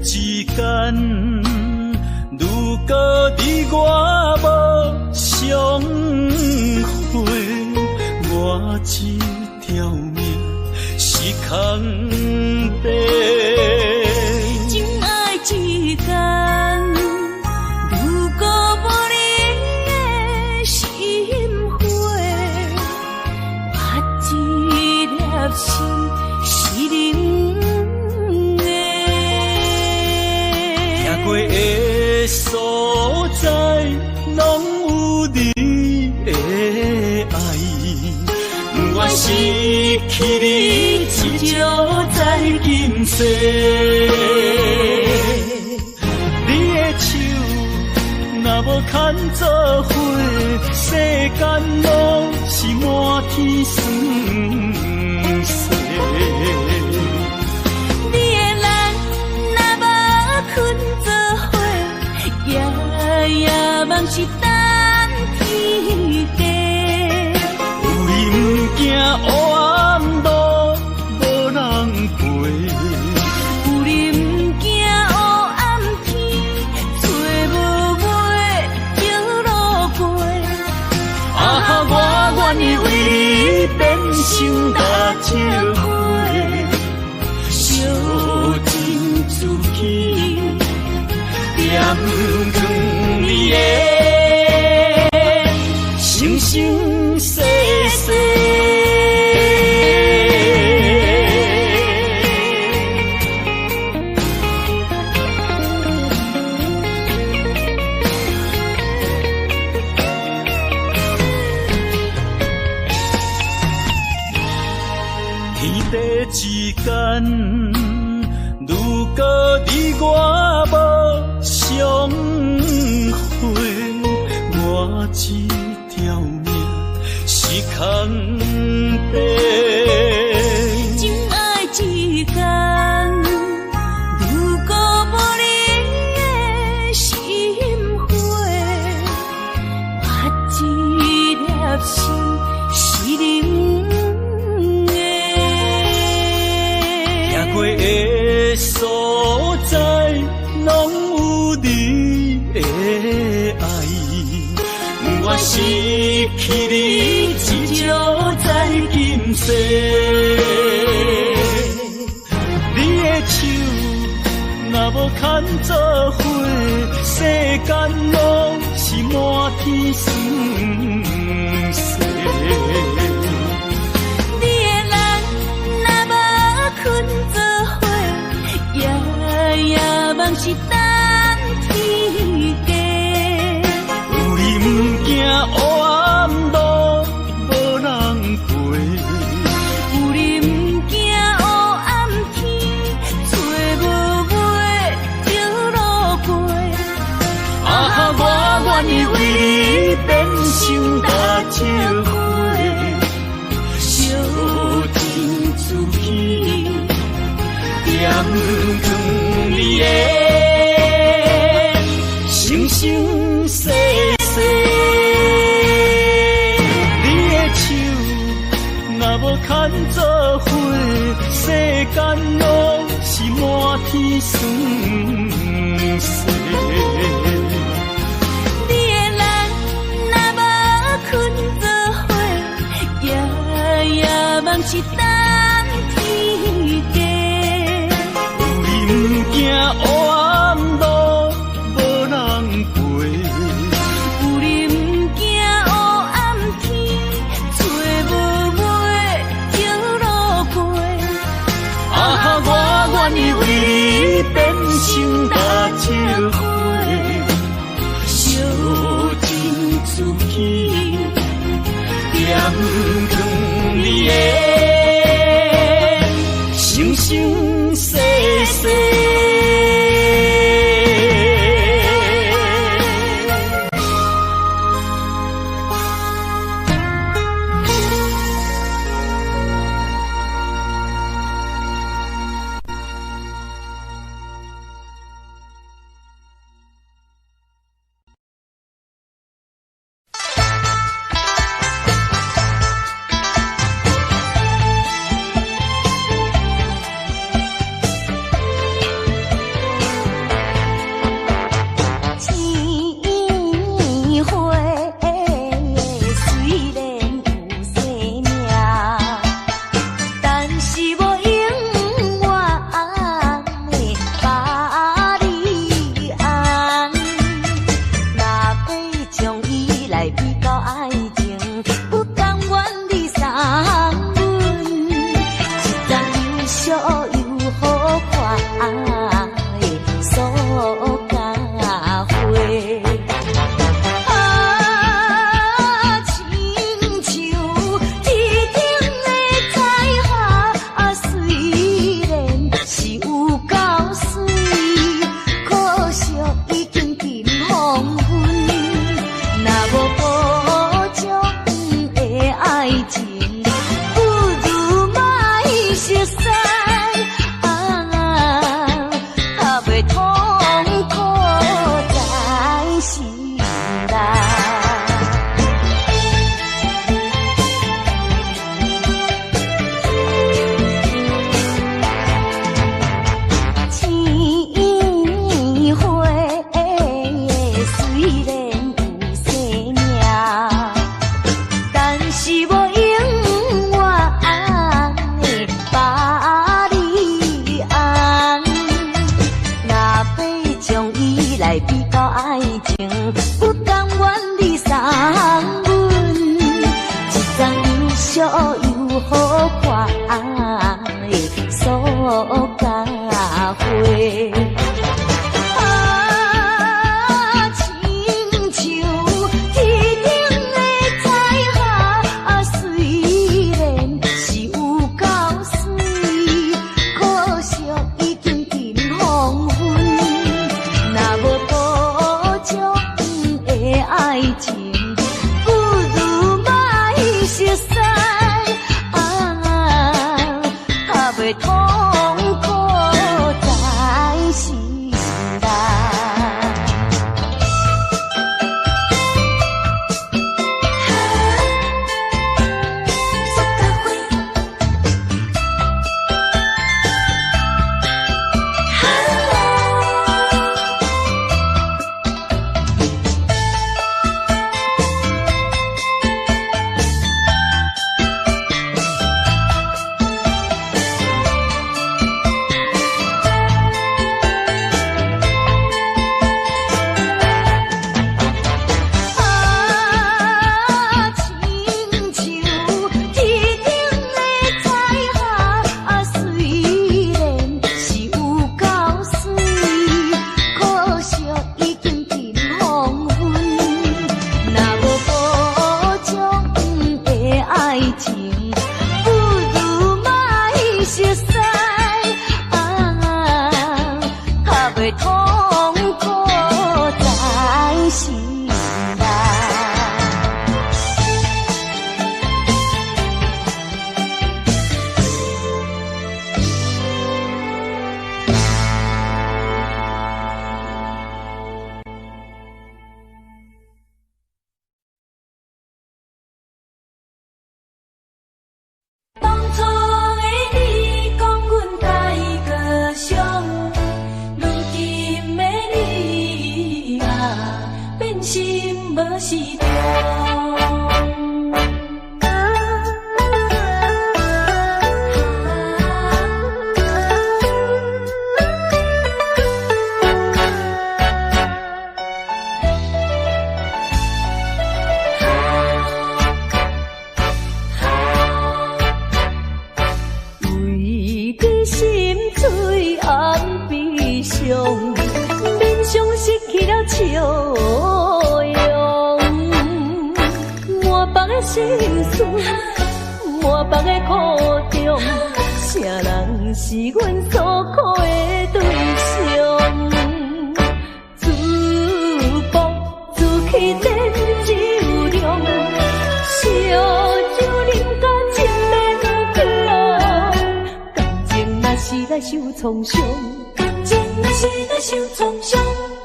之间，如果你我无相会，我这条命是空白。情爱之间，如果无你的心花，我这粒心是冷的。行过的所在，拢有你的爱。我失去你，只少在今世。你的手若无牵做伙，世间拢是满天酸涩。你的人若无困做伙，夜夜梦是等天地。惊黑暗路无人陪，有你不惊黑暗天，找无尾桥路过。我愿意为你变心搭这花，烧尽自己，点光你的生生世世。之间，如果你我无相会，我这条命是空白。情爱之间，如果无你的心花，我这粒心是冷的。过的所在，拢有你的爱。我失去你，只少在今世。你的手若无牵做伙，世间拢是满天酸涩。梦是等天地，有你不惊黑暗路无人陪，有你不惊黑暗天，找无尾桥路过。我愿意为你变心搭这花，烧尽自己，点光你的生生世世。你的手若无牵做伙，世间拢是满天酸涩。你的人若无困做伙，夜夜梦是等天地。不惊黑暗路无人陪，有你不惊黑暗天，找无尾桥路过。我愿意为你变心搭这花，烧尽自己，点光你的生生世世。如何看的所加花。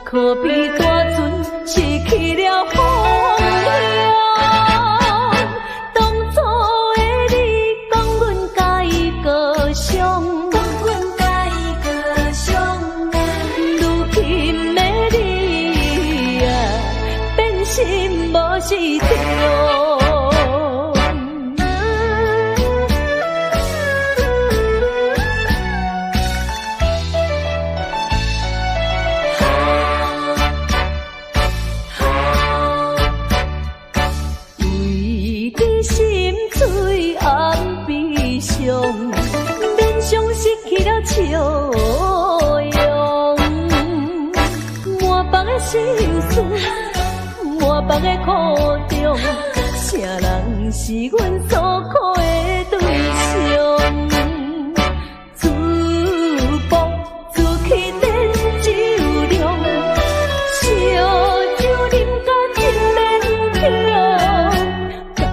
可比大船失去了方向。当初的你讲阮甲伊高尚，如今的你啊，变心无是着。笑容，满腹的心事，满腹的苦衷，啥人是阮所靠的对象？自暴自弃，点酒量，烧酒啉甲真免停，感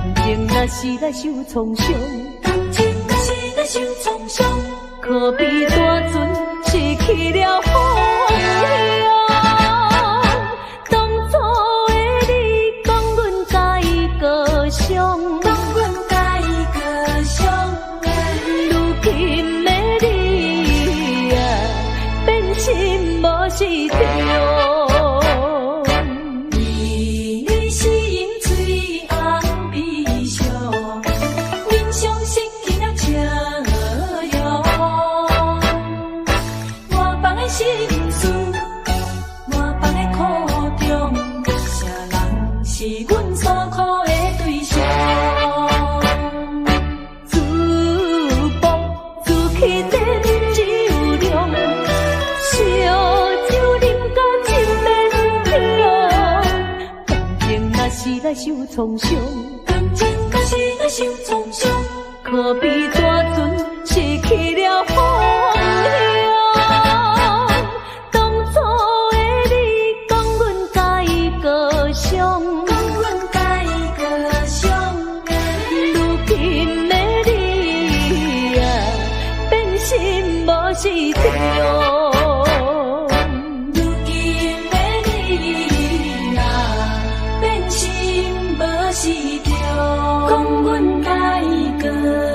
情若是来受创伤，可比大船失去了方向。当初的你讲阮甲伊高尚，如今的你啊，变心无是着。你是因嘴红鼻笑，面上失去了笑容。心。受创伤，感情假是会受创伤，可比大船失去了方向。当初的你讲阮甲伊高尚，讲阮甲伊高尚，如今的你啊，变心无是着。是着，讲阮甲伊高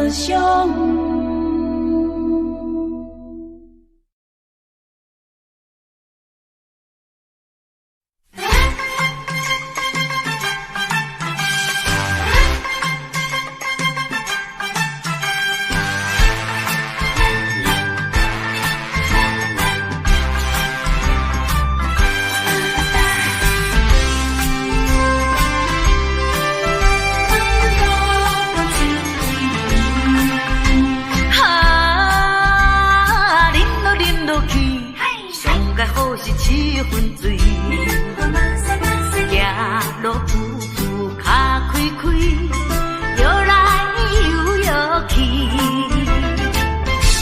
尚。七分醉，行路步步脚开开，摇来摇去，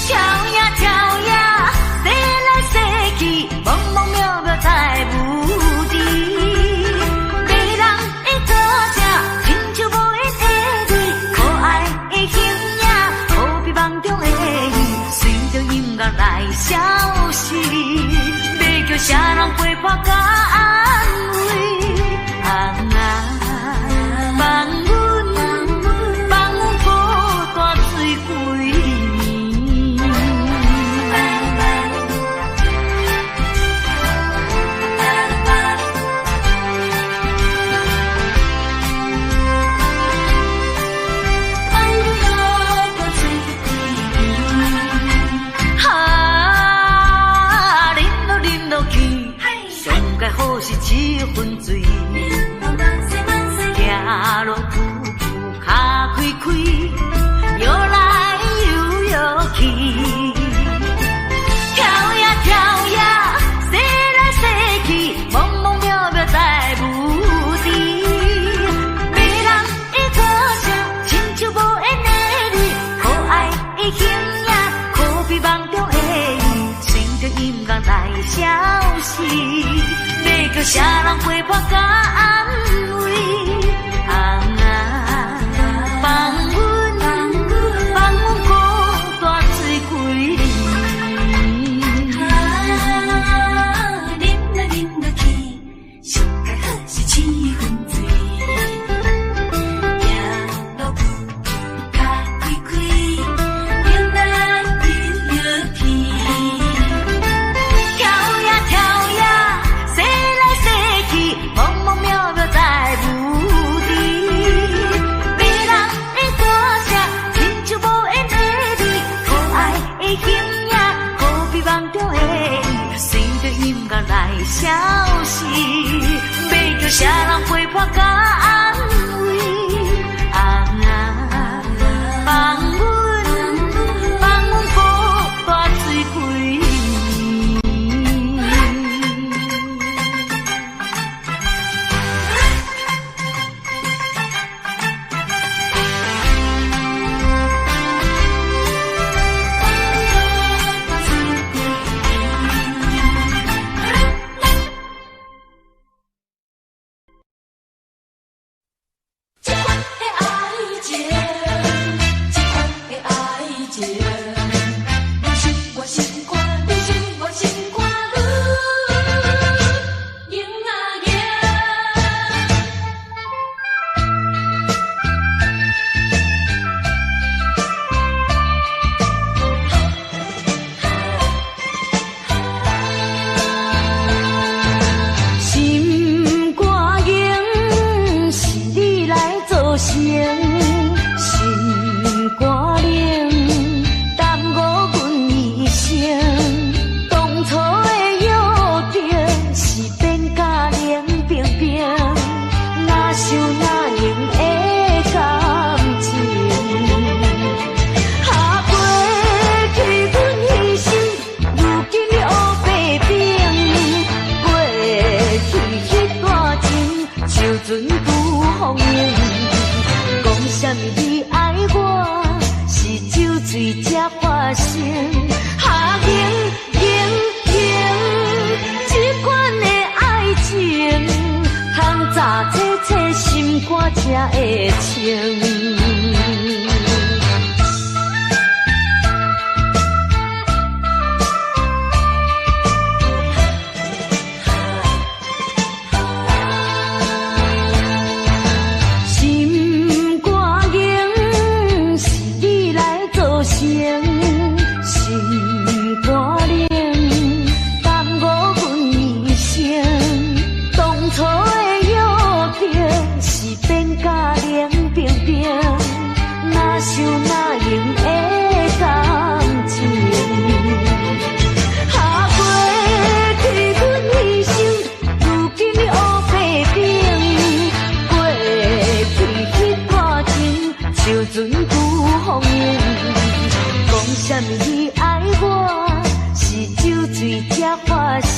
跳呀跳呀，踅来踅去，茫茫渺渺在无地。迷人的歌声，亲像无言的你，可爱的形影，好比梦中的你，随着音乐来消失。叫啥人陪伴甲安慰？放阮孤单醉几年。好是七分醉，行路步步脚开开，摇来摇去，跳呀跳呀，踅来踅去，茫茫渺渺在无地。迷人的歌声，亲像无言的你，可爱的形影，可比梦中的你，随着音乐来消失。叫啥人陪伴甲安慰？放阮孤单醉几年。啉来去，上界好是七分醉，行路步步脚开开，摇来摇去。消息，要叫啥人陪伴甲安慰？放阮孤单醉几年。的情。心肝硬是你来造成，心肝冷耽误阮一生。当初的约定是变甲冷冰冰，哪想哪用的感情。下过去阮牺牲，如今你黑白冰。过去迄段情，像船久风烟。讲啥物你爱我，是酒醉才发生。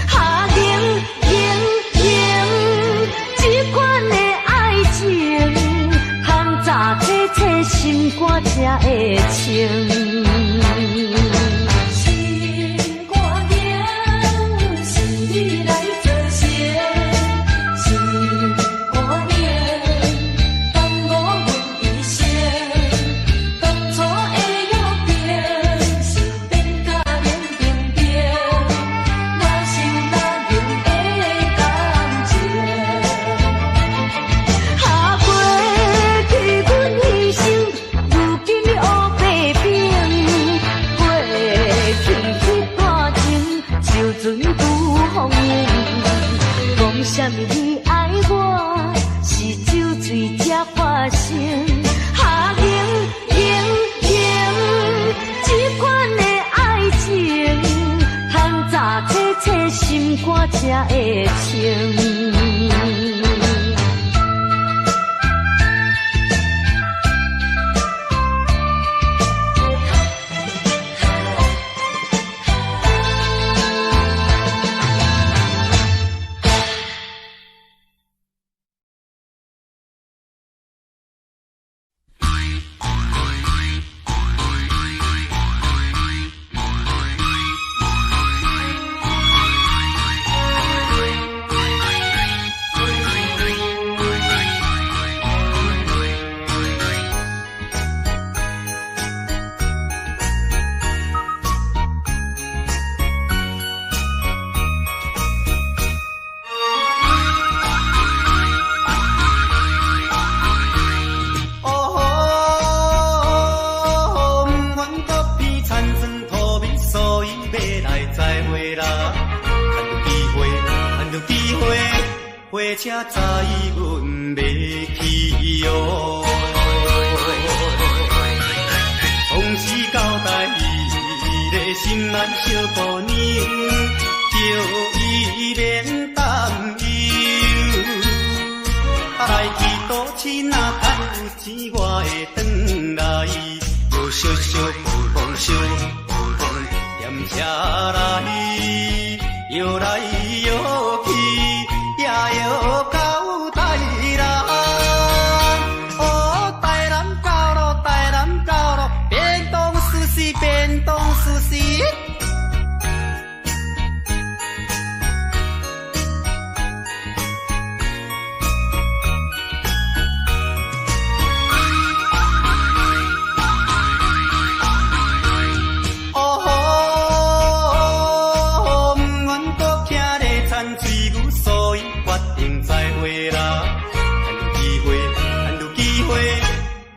下行行行，这款的爱情，含杂切切心肝才会清。心肝硬是你来造成，心肝冷耽误阮一生。当初的约定是变甲冷冰冰，哪想哪用的感情。下过去阮牺牲，如今你黑白冰。过去迄段情，像船久风烟。讲啥物你爱我，是酒醉才发生。下行行行，这款的爱情，含杂切切心肝才会清。火车载阮要去哟，从此交代伊个心内小姑娘，叫伊免担忧。来去倒亲啊，趁有钱我会转来，又小小碰碰小碰碰踮车来，摇来摇去。也要到台南，哦，台南到咯，台南到咯，变动舒适，变动舒适。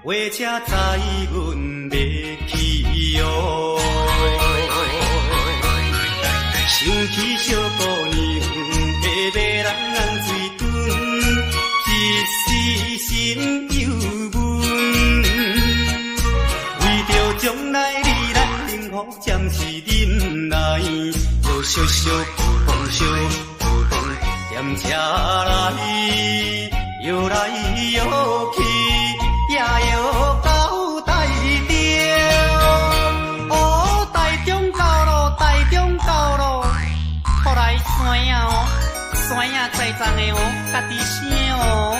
火车载阮要去哟，想起小姑娘下马人红水墩，一时心忧闷。为着将来你咱幸福暂时忍耐，又小小碰碰小碰碰踮车来，摇来摇去。也要到台中，哦，台中到咯，台中到咯，后来山呀哦，山呀栽赃的哦，家己声哦。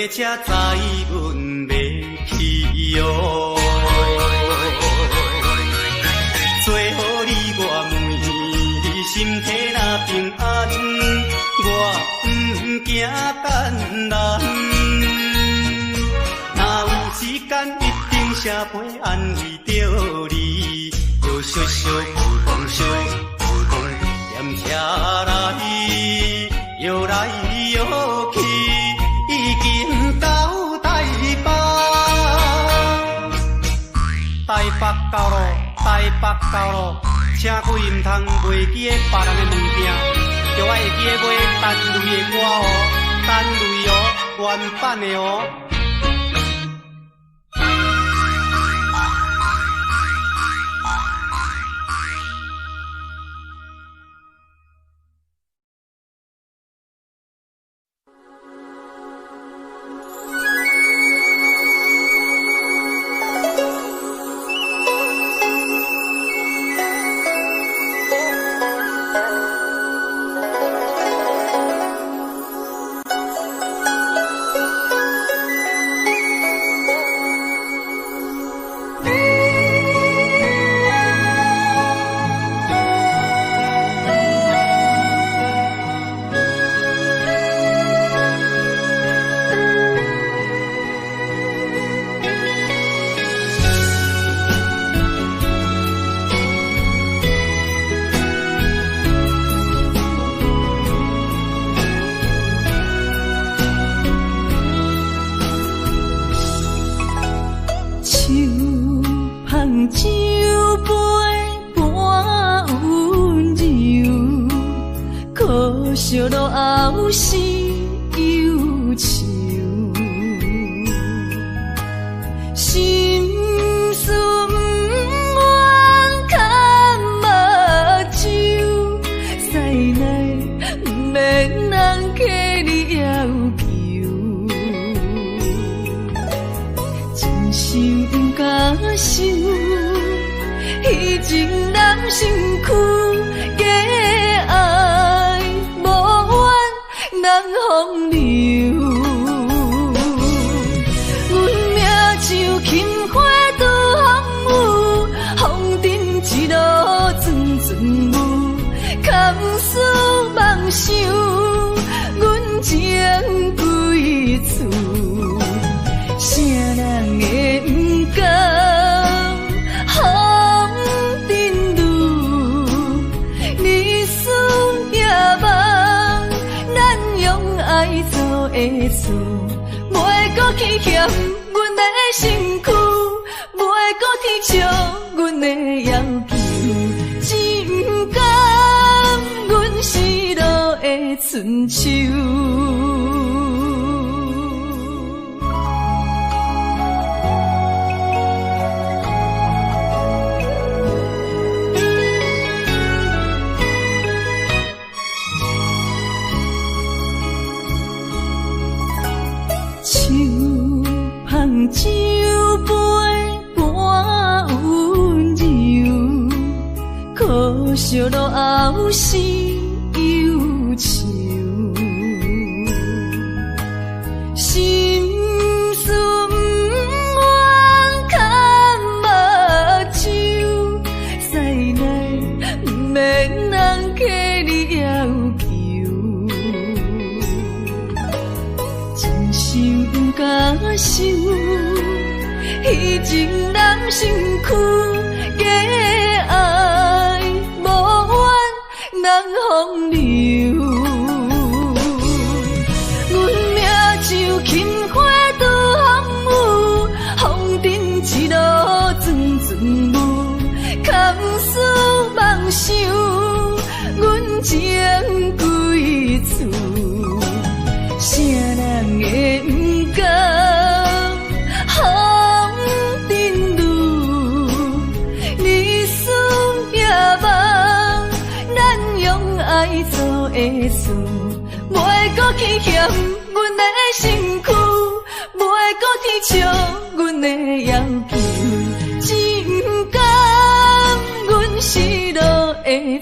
车载阮要去哟。最好你我妹心体若平安，我毋惊艰难。若有时间，一定写批安慰着你，就小小浮光小浮光，踮车来摇来摇去，已经到台北。台北到咯，台北到咯，请贵毋通袂记诶别人诶物件，着爱会记诶买单类诶歌哦，单类哦，原版诶哦。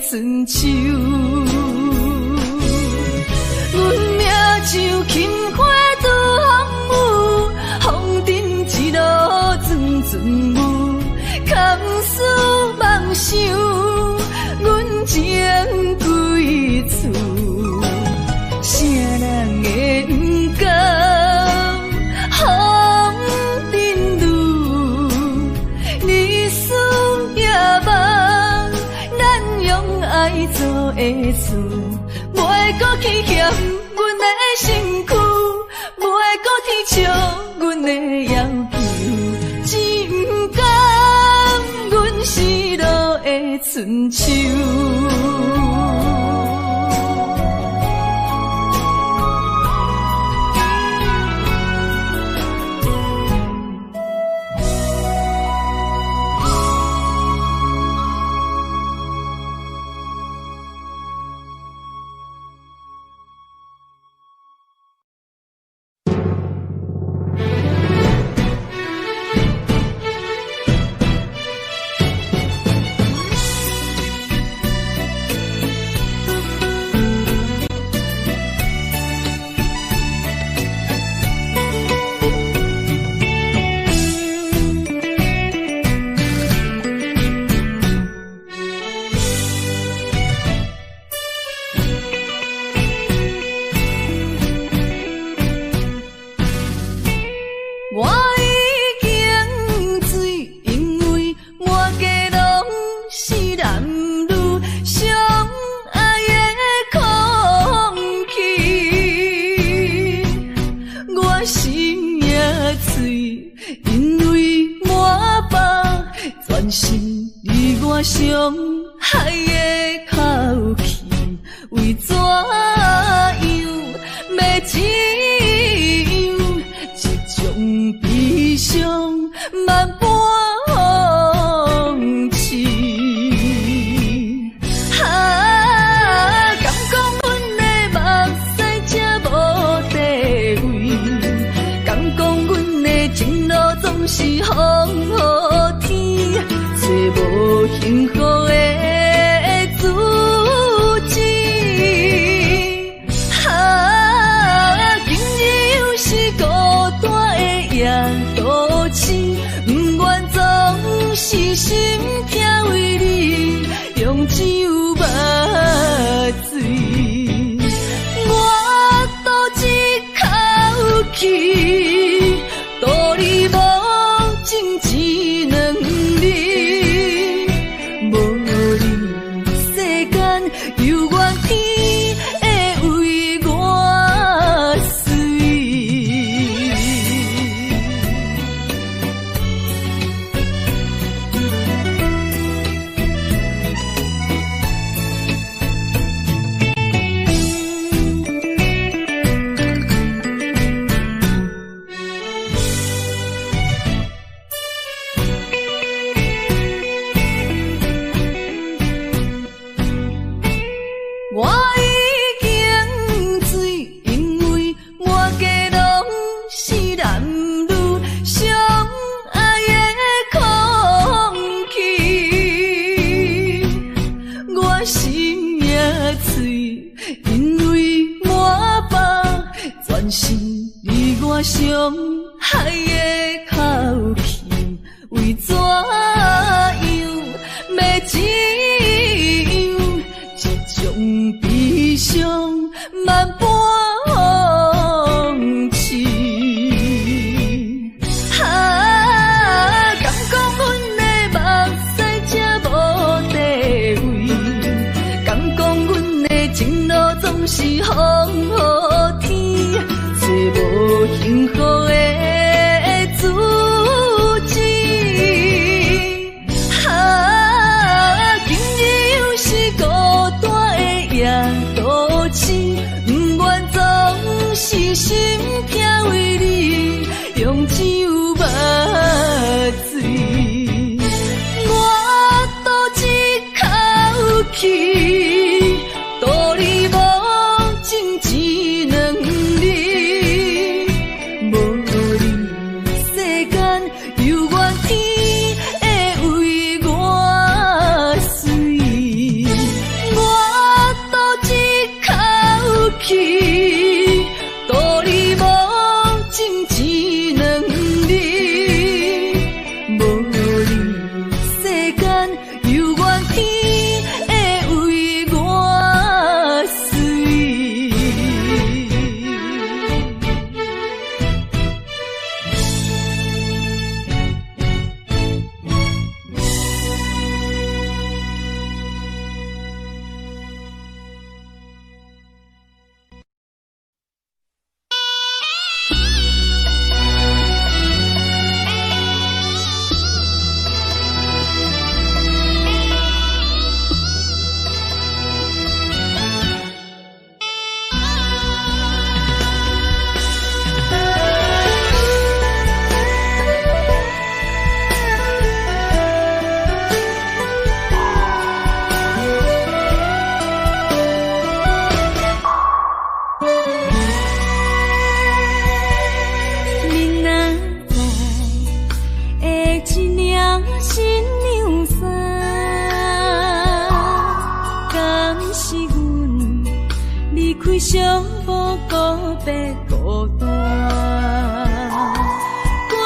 春秋，阮命像轻花拄风的厝，袂搁去嫌阮的身躯，袂搁去笑阮的要求，只毋甘阮失落的春秋。独寂寞告别孤单。过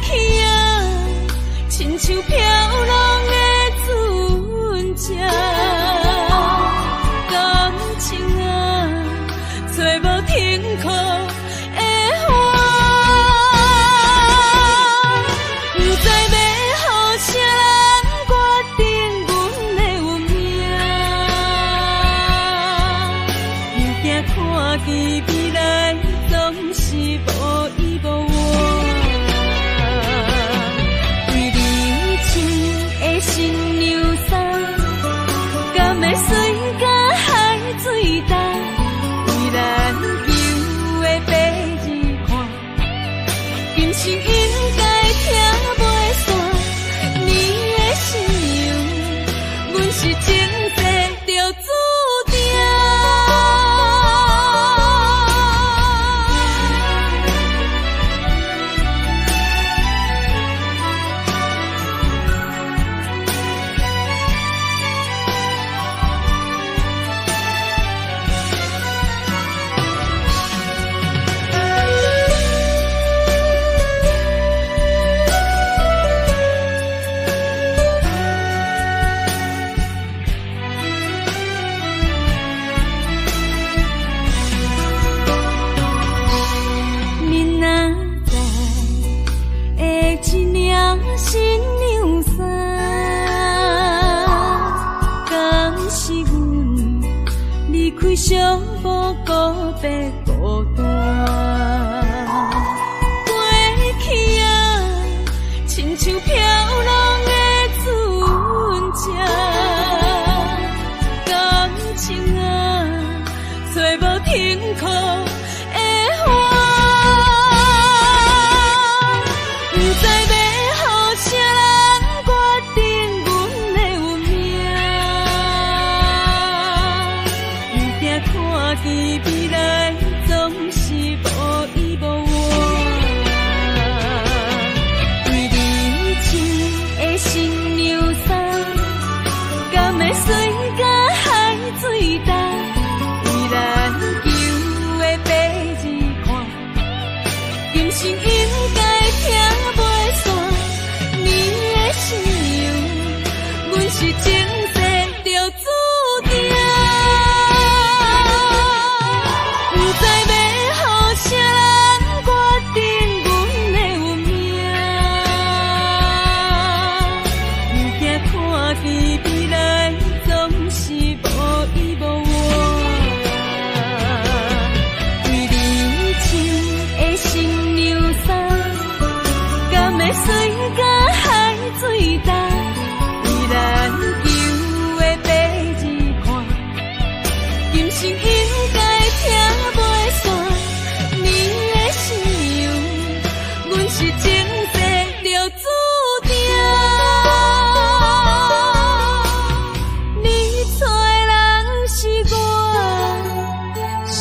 去啊，亲像飘浪的船只，感情啊，找无停靠的花。不知要予啥人决定阮的运命，又惊看见未来总是无依无我。为你穿的新娘衫，敢会随甲海水淡？为咱求的白日看，今生应该听袂散。你的信用，阮是前世就注定。明仔载的一领新娘衫，敢是阮离开寂寞告别孤单。过去啊，亲像飘浪的船只，感情啊，找无停靠的花。不知要予啥人决定阮的运命，又惊看见未来总是无依无我。为你穿的新娘衫，敢会随甲海水淡？为咱求的白日看，今生应该听袂散。你的信用，阮是前世就注定。不知要予啥人决定阮的运命，又惊看见未来总是无依无我。为你穿的新娘衫，敢会随甲海水淡？为咱求的白日看，今生应该听袂散。你的信用，阮是前世就注定。你找的人是我，相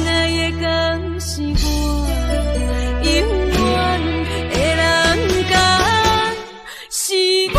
爱的更是我，永远的人甲是我。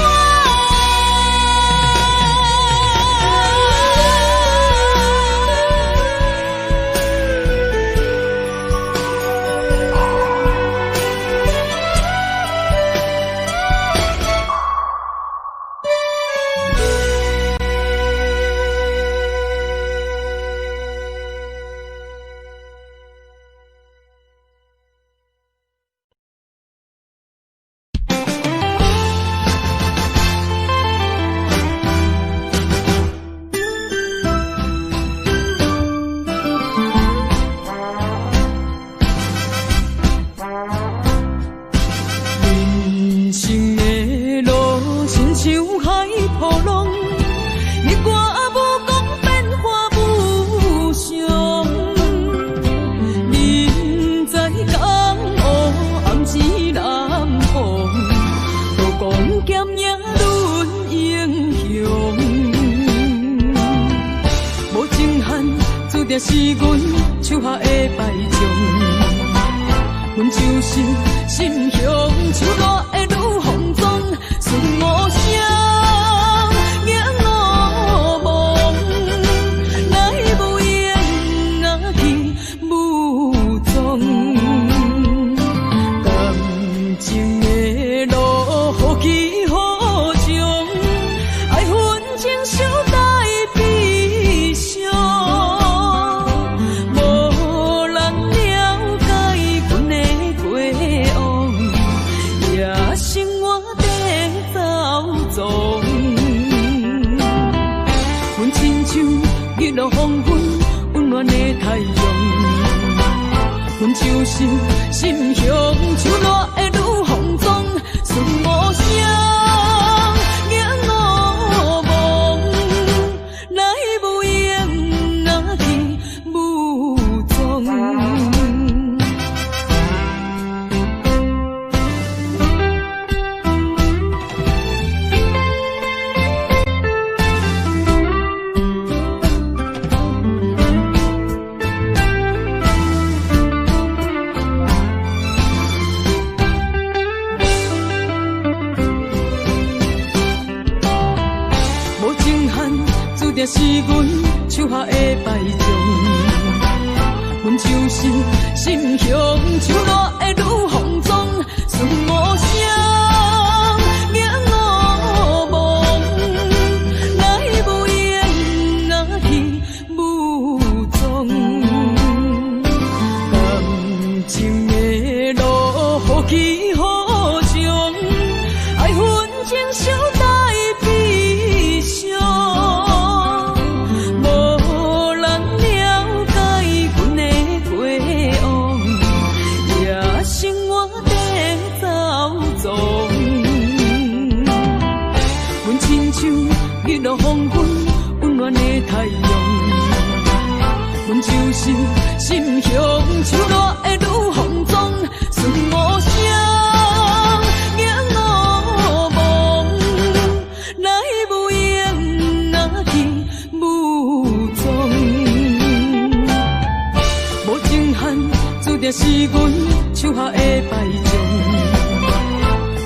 人生的路亲像海波浪，日月无光变化无常。人在江湖，暗时南风，路光剑影论英雄。无情限，注定是阮手下的败将。阮就是心向手热的女红妆，顺我声仰我望，来无言啊是心向手热的愈放纵，顺无声影无梦，来无影若去无踪。定是阮手下的败将，阮就是心向手热的愈放纵，顺无声影无梦，来无影若去无踪。感情的路好起好将，爱恨情伤带悲伤。日落黄昏，温暖的太阳，阮就是心向手热的愈放纵，顺无声影无梦，来无影若去无踪。无情限，注定是阮手下的败将，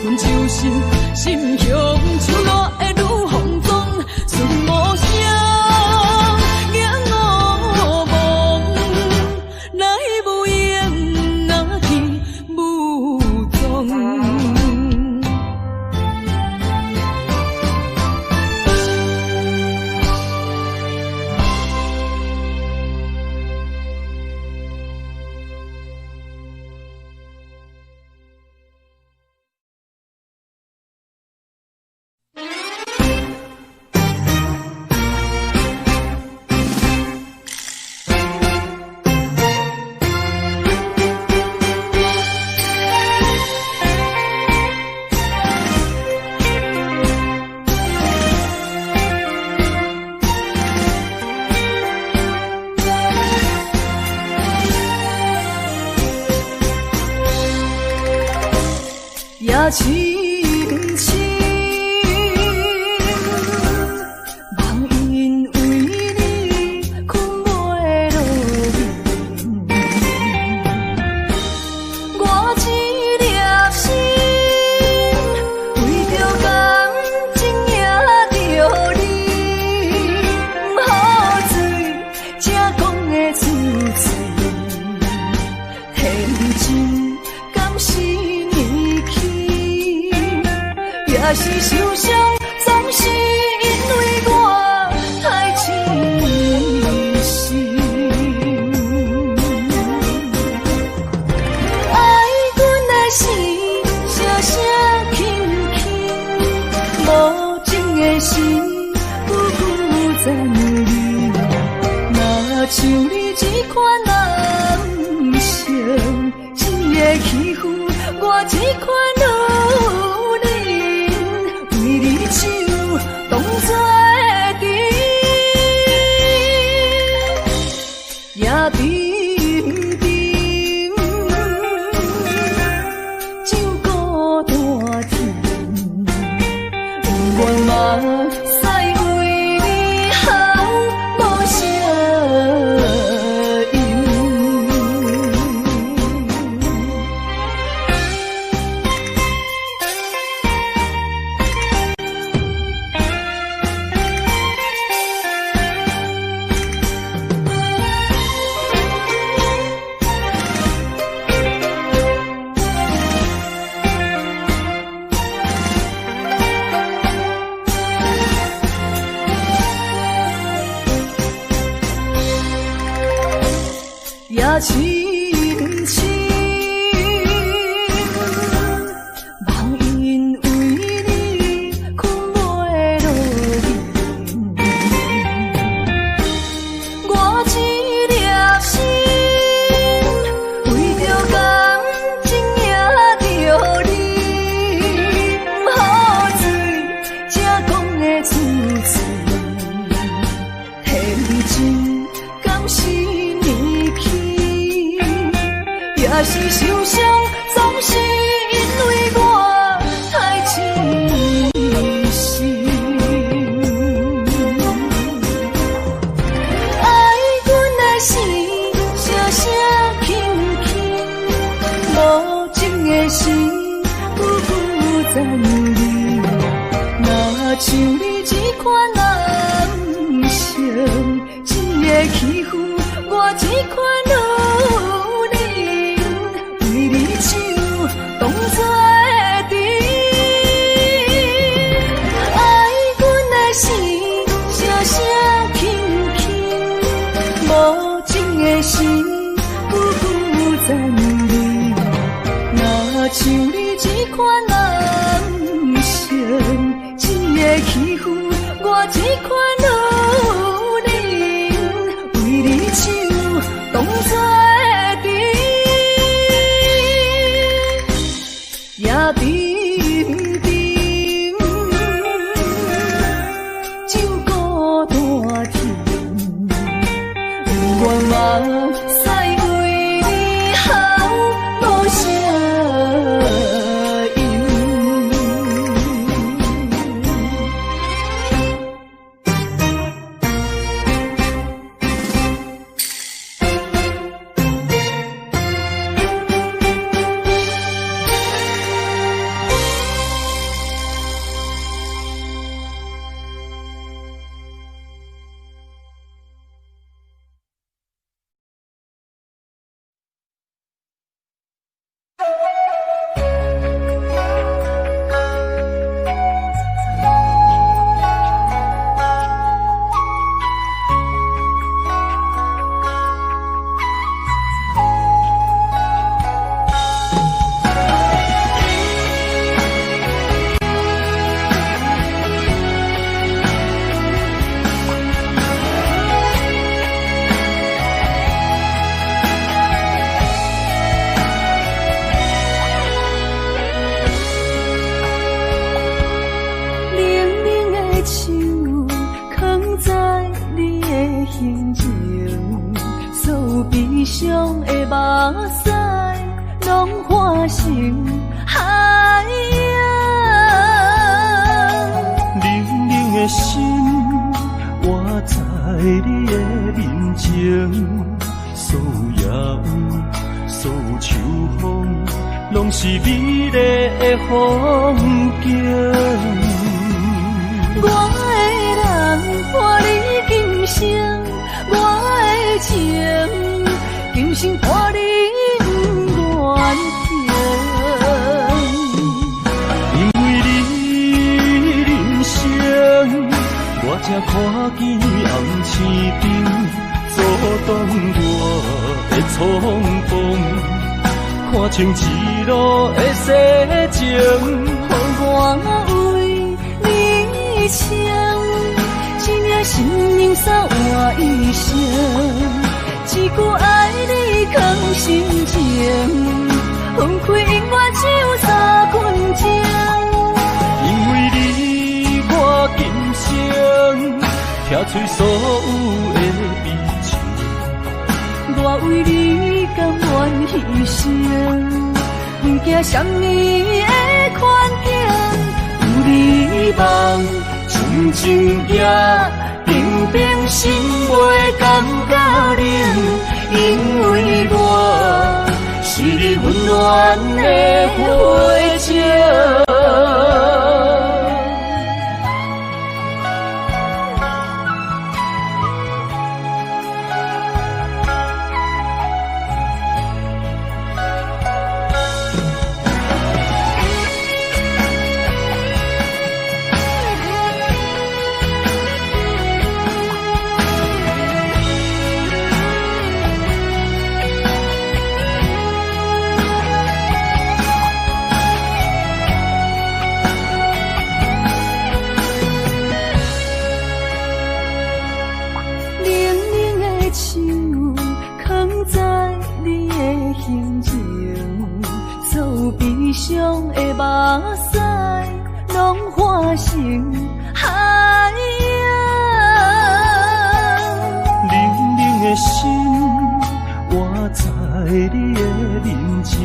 阮就是心向手热的愈放纵。顺无声影无梦，来无影若去无踪。也深深，梦因为你困袂落眠。我一粒心，为着感情也着你，不好醉，才讲会出嘴，天真敢是你去？也是受伤，总是因为我太痴心。爱阮的心，声声轻轻，无情的心，久久赞你。若像你这款男性，一个欺负我这款女人，为你手当作情，也沉沉，酒过大甜，愿嘛使为你好无声也深深，梦因为你困袂落眠。我一粒心，为着也是受伤，总是因为我太痴心。爱阮的是声声轻轻，无情的心浮浮沉溺。若像你这款男性，一个欺负我这款女人，为你手当作甜。爱阮的是声声轻轻，无情的心浮浮沉溺。若像你这款男性，一个欺负我这款女人，为你手当作甜，也冰冰酒孤单甜，愿望使为你好无声音。伤的目屎，拢化成海洋。冷冷的心，活在你的面前，所有夜雨，所有秋风，拢是美丽的风景。我的人，伴你今生，我的情，今生伴你不愿停。因为你人生，我才看见红青灯，阻挡我的冲动，看清一路的世情，予我为你唱，一命心灵散换一生，一句爱你藏心情，分开永远只有三分钟。因为你我今生拆碎所有的悲情，我为你甘愿牺牲，不惊什么的困境，有你梦，静静也平平心袂感觉冷，因为我是你温暖的花情。悲伤的目屎，拢化成海洋。冷冷的心，活在你的人情，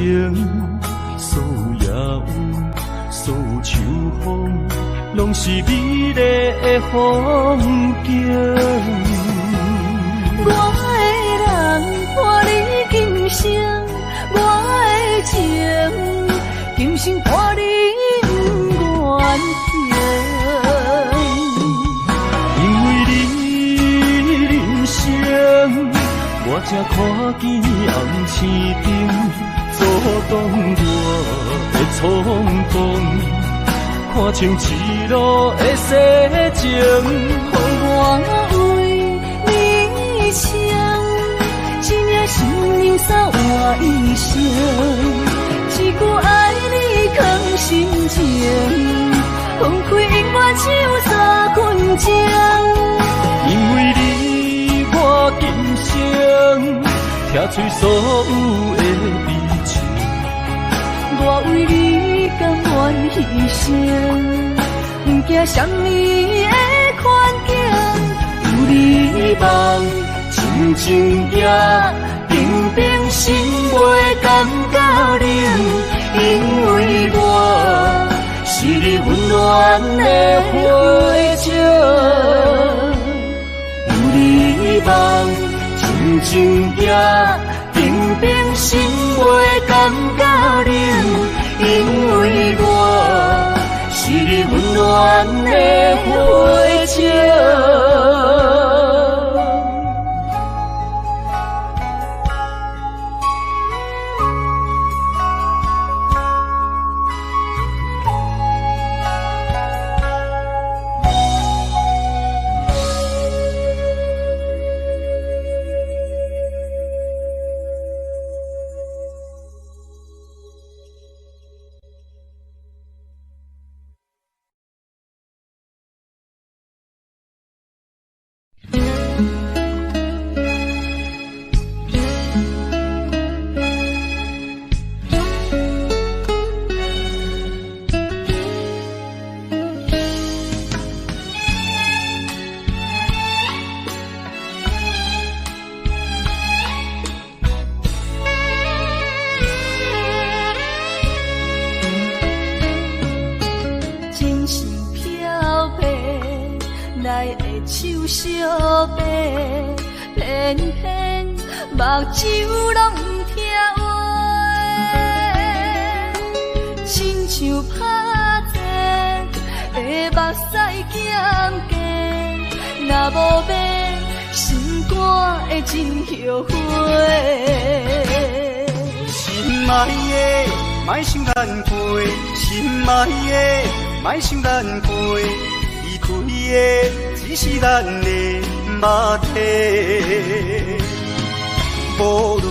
所有野有，所有秋风，拢是美丽的风景。我的人伴你今生，我的情今生伴你不愿停。因为你人生，我才看见红青灯，阻挡我的冲动，看清一路的世情。我为你唱，一领心灵扫我一生，一句爱你藏心情，放开音乐手三分钟。因为你，我今生听出所有的美情。我为你甘愿牺牲，不惊什么的困境。有你梦，静静行，平平心袂感觉冷。因为我是你温暖的火种。有你梦，静静行，平平心袂感觉冷。因为我是你温暖的火种。手相白，偏偏目睭拢不听话，亲像拍折的目屎咸咸，若无变，心肝会真后悔。心爱的，莫想咱陪；心爱的，莫想咱陪。伊开的只是咱的肉体，无论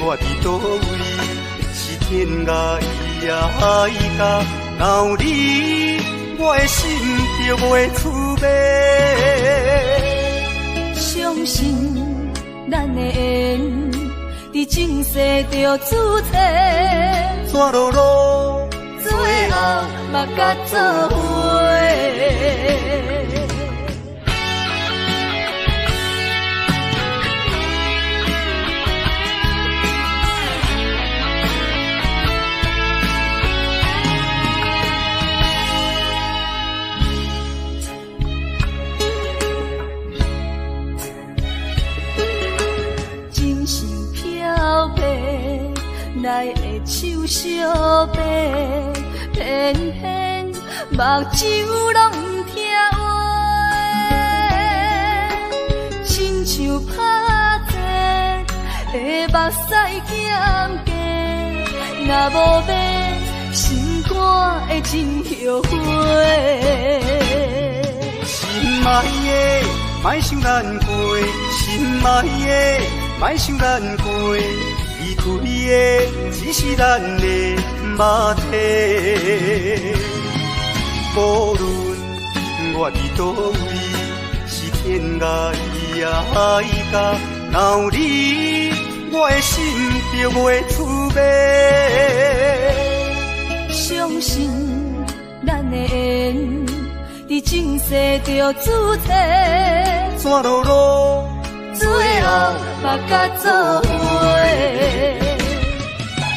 我伫倒位，是天涯也甲闹你，我的心就袂出卖。相信咱的缘，伫前世就注定，怎落落，最后嘛甲做伙。奈会手相白，偏偏目睭拢不听话，亲像拍折的目屎咸咸，若无变，心肝会真后悔。心爱的，莫想咱陪；心爱的，莫想咱陪。离开的只是咱的肉体，无论我伫倒位，是天涯也甲闹你，我的心就袂出卖。相信咱的缘，伫前世就注定，怎落落，最后目甲做伙。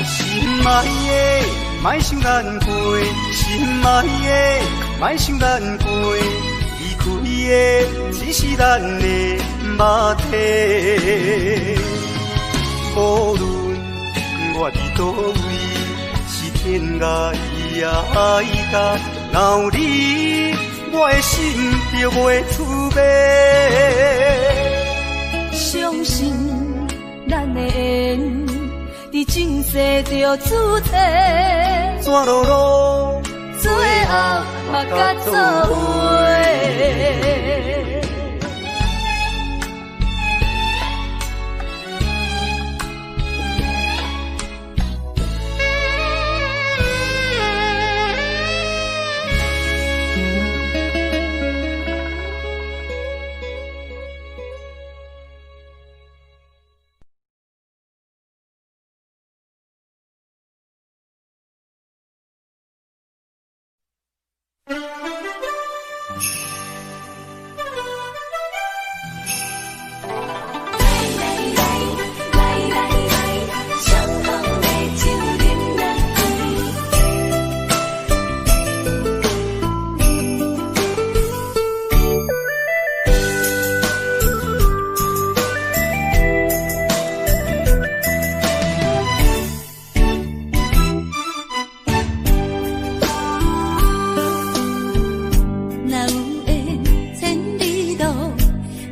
心爱的，莫想咱过；心爱的，莫想咱过。离开的只是咱的肉体。无论我伫倒位，是天涯也爱甲，若有你，我的心就袂滋味。相信咱的缘，伫前世就注定，怎落落，最后目甲做伙。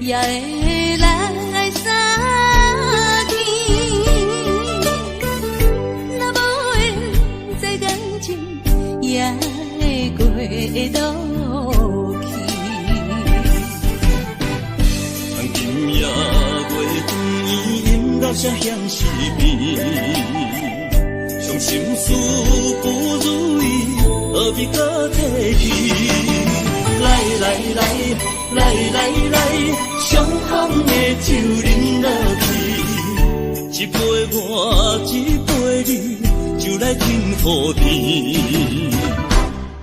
也会来相见，若无缘这感情，也会过落去。当今夜月光已引到这乡是边，伤心事不如意，何必搁提起？来来来来来来，相逢的酒饮落去，一杯我一杯你，就来敬福田。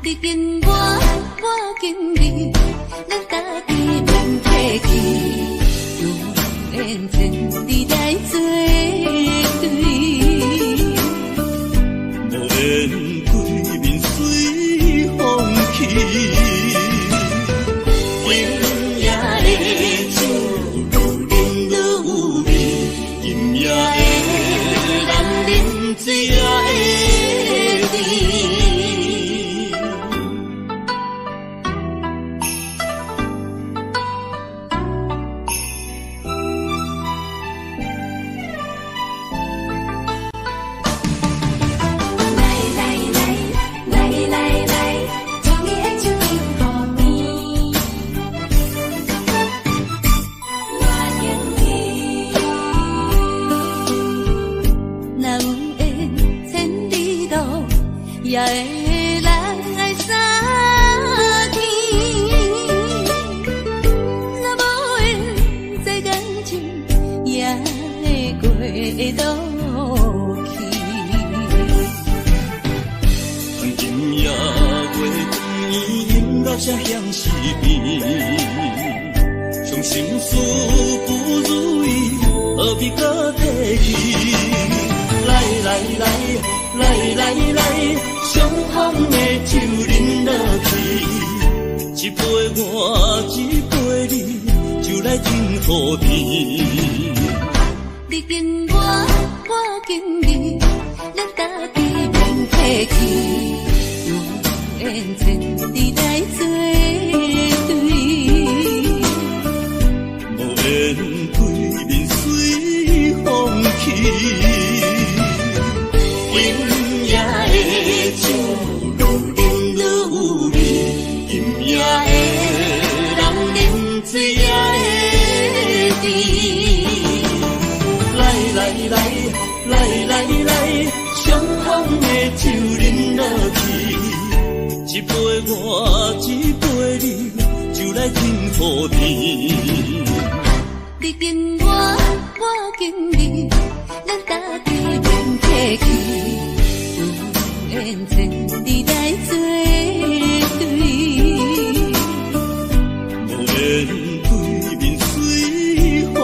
你敬我，我敬你，咱家己免客气，有缘千里来作对，无缘对面随风去。也会来相见，若无缘这感情，也会过落去。当今夜月光已引到这乡是边，伤心事不如意，何必搁提起？来来来来来来，相逢的酒饮落去，一杯我一杯你，就来敬福田。你敬我，我敬你，咱家己免客气，有缘千里来作对，无缘对面随风去。来来来，相逢的酒饮落去，一杯我一杯你，就来敬福田。你敬我，我敬你，咱家己免客气，有缘千里来作对，无缘对面随风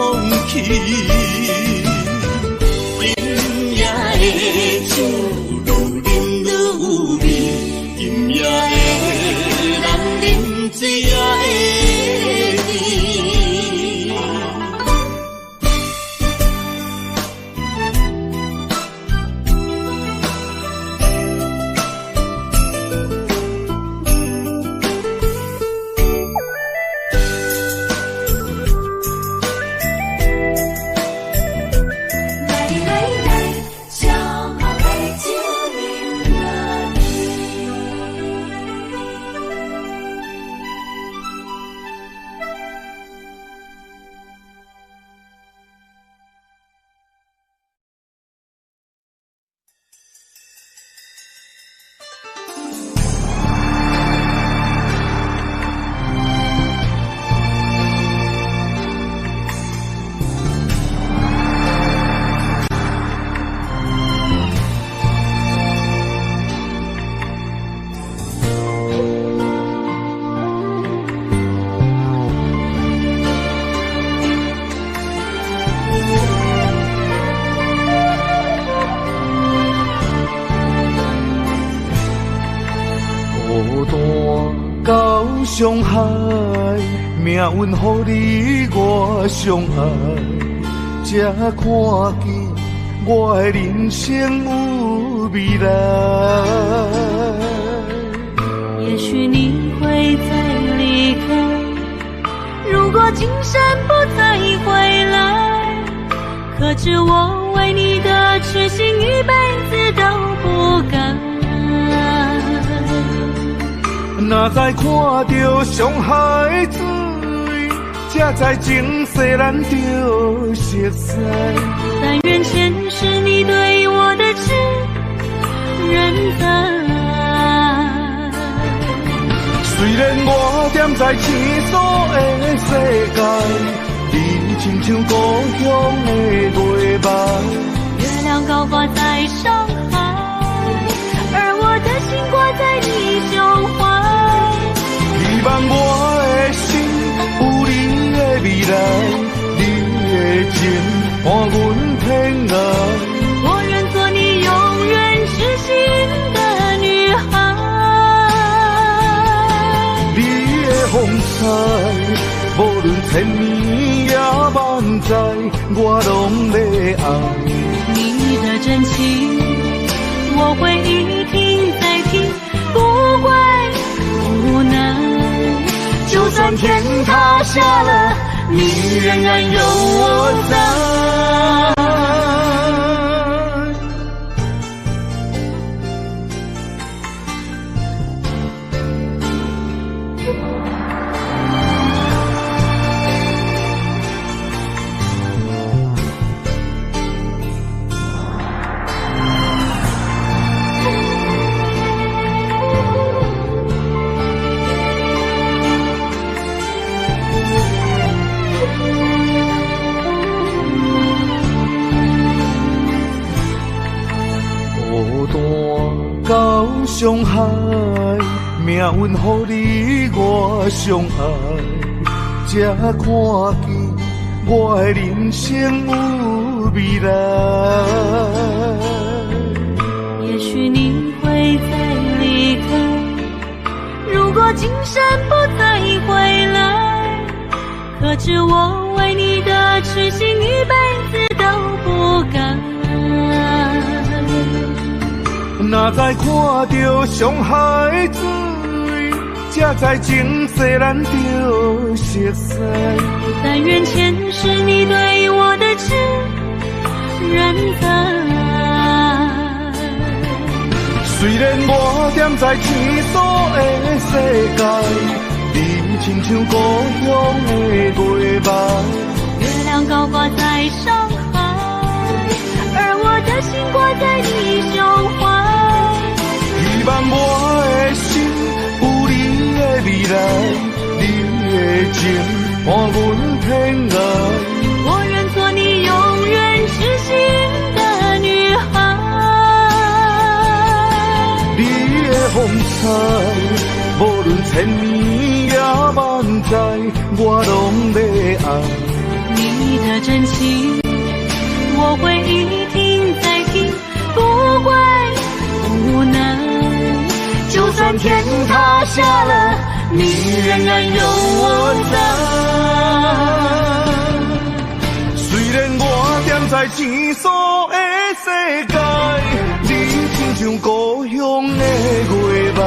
伤害，命运予你我相爱，才看见我的人生有未来。也许你会再离开，如果今生不再回来，可知我为你的痴心一辈子都不改。若再看到伤害水，才知情世咱着熟悉。但愿前世你对我的痴仍在。虽然我踮在天所的世界，你亲像故乡的月白。月亮高挂在上海，而我的心挂在你胸怀。希望我的心有你的未来，你的情伴阮天涯。我愿做你永远痴心的女孩。你的风采，无论千年也万载，我拢要爱。你的真情，我会一听再听，不会无奈。就算天塌下了，你仍然有我在。到伤害，命运予你我相爱，才看见我的人生有未来。也许你会再离开，如果今生不再回来，可知我为你的痴心一辈子都不改。若再看到伤害水，才知情世咱着熟悉。但愿前世你对我的痴仍在。虽然我踮在天所的世界，你亲像故乡的月白。月亮高挂在上海，而我的心挂在你胸怀。希望我的心有你的未来，你的情伴阮天涯。我愿做你永远痴心的女孩。你的风采，无论千年也万载，我拢要爱。你的真情，我会一听再听，不会无奈。就算天塌下了，你仍然有我在。虽然我踮在天所的世界，你亲像故乡的月白。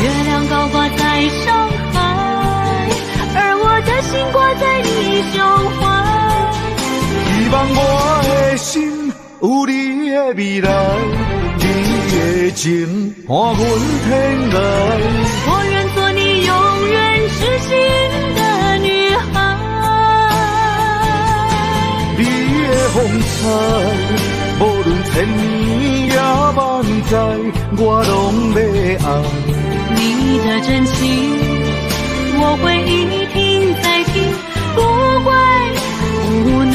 月亮高挂在上海，而我的心挂在你胸怀。希望我的心有你的未来，你的情伴阮天涯。我愿做你永远痴心的女孩。你的风采，无论千年也万载，我拢要爱。你的真情，我会一听再听，不会无奈。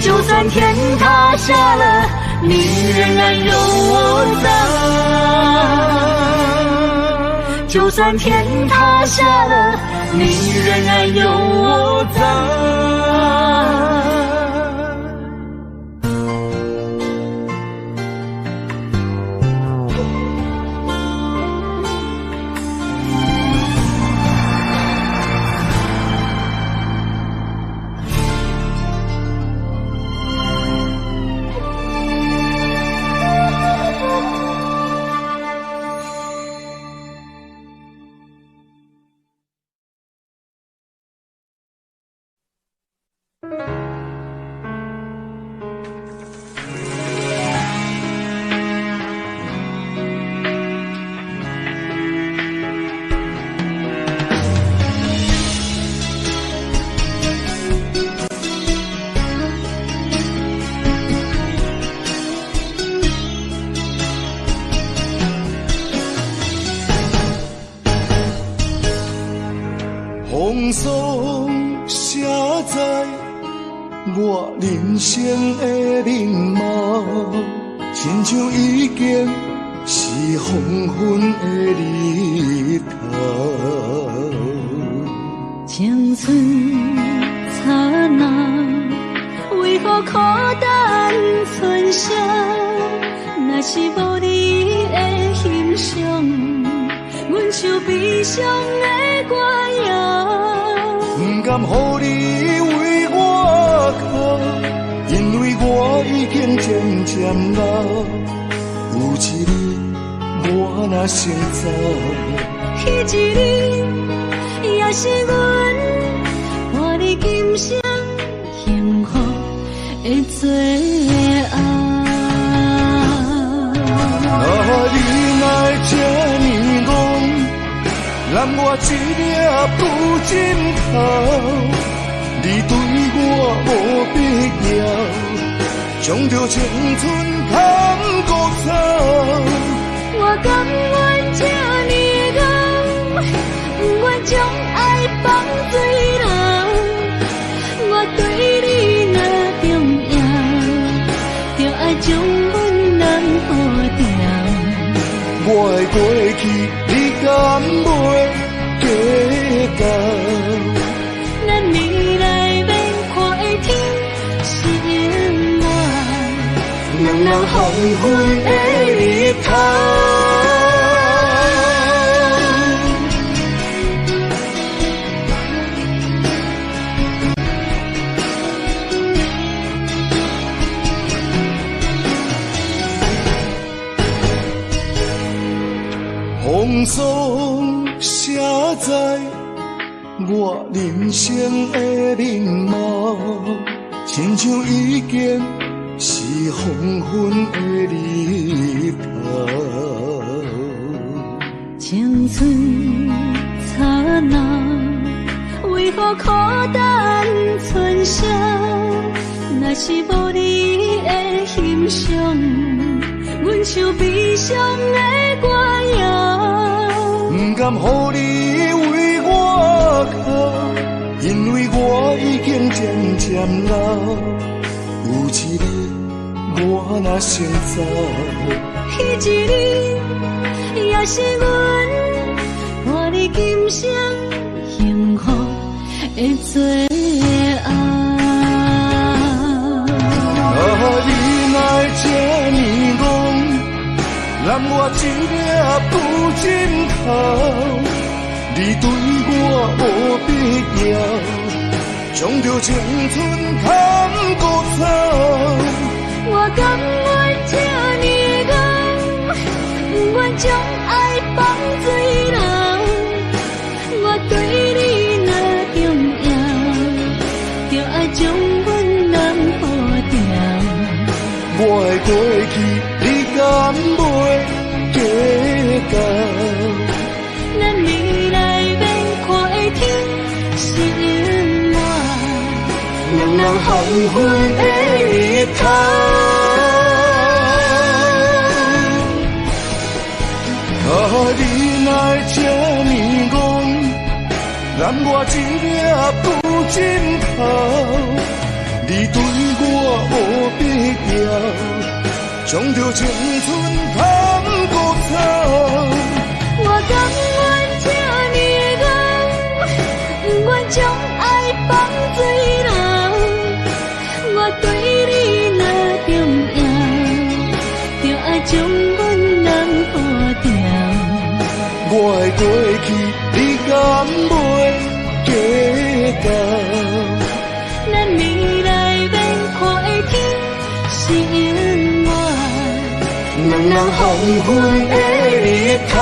就算天塌下了，你仍然有我在。就算天塌下了，你仍然有我在。生的面貌，亲像已经是黄昏的日头。青春刹那，为何孤单存剩？若是无你的欣赏，阮就悲伤的歌谣。不甘予你为我哭，因为我已经渐渐老。有一日我若先走，迄一日也是阮伴你今生幸福的最后。你来这呢戆，揽我一粒布枕头，你对我无必要，将着青春砍孤草。我甘愿这呢戆，不愿将爱放水流。我对你若重要，就爱将阮人保掉。我的过去，你敢袂计较？咱未来免看的天是我，两人黄昏的日头。风霜写在我人生的面貌，亲像已经是黄昏的日头。青春刹那，为何孤单存剩？若是无你的欣赏，阮像悲伤的歌谣。不甘予你为我哭，因为我已经渐渐老。有一日我若先走，迄一日也是阮伴你今生幸福的最后。你来这呢戆，揽我一粒布枕头，你对我无必要，将着青春砍孤草。我甘愿这呢戆，不愿将爱放水流。我对你若重要，就爱将阮人保掉。我的过去，你敢袂计较？咱未来免看的天是我，两人黄昏的日头。你来这呢戆，揽我一粒布枕头，你对我无必要，将着青春砍孤草。我甘愿这呢戆，不愿将爱放水流。我对你若重要，就爱将阮人保掉。我的过去，你敢袂计较？咱未来免看的天是我，两人黄昏的日头。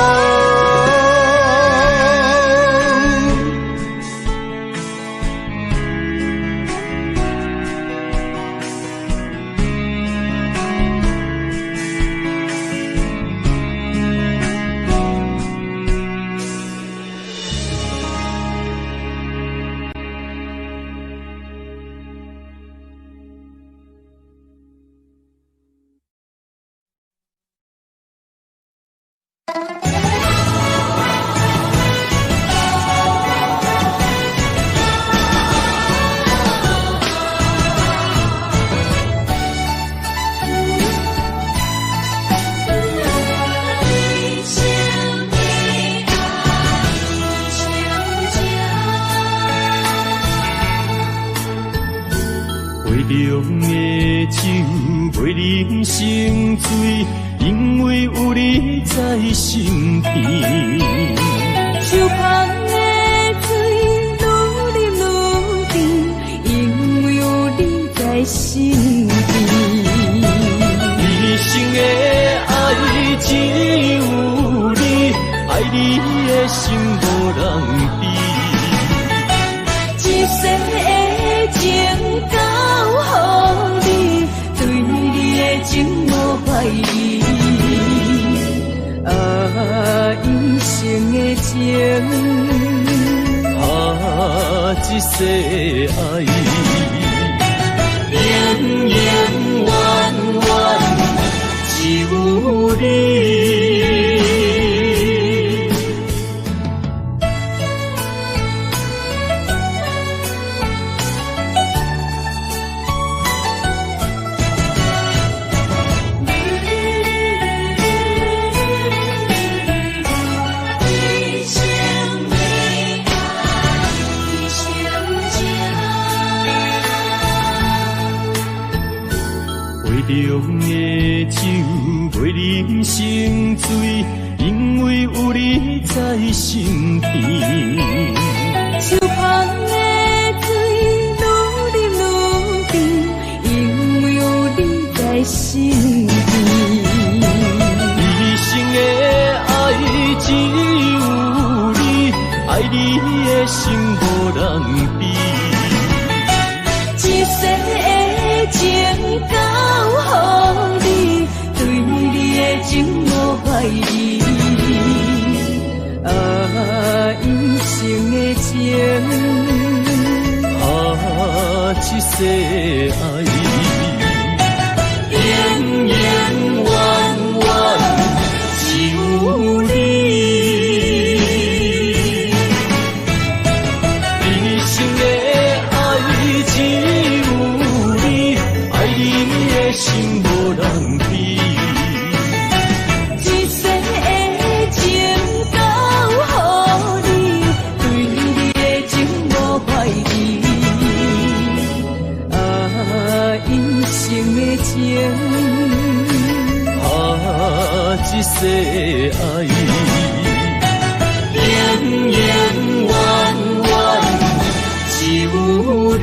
成水，因为有你在身边。手旁的水愈啉愈甜，因为有你在身边。一生的爱只有你，爱你的心无人比。一生的情交予你，对你的情无怀疑。一生的情，一世爱，永永远远只有你。凉的酒，袂啉成醉，因为有你在身边。手旁的水愈啉愈甜，因为有你在身边。一生的爱只有你，爱你的心无人比。一生的情交予你，对你的情无怀疑。一生的情，一世爱，永永远远只有你。一生的爱只有你，爱你的心无人比。一生的情交予你，对你的情无怀疑。一生的情，一世爱，永永远远只有你。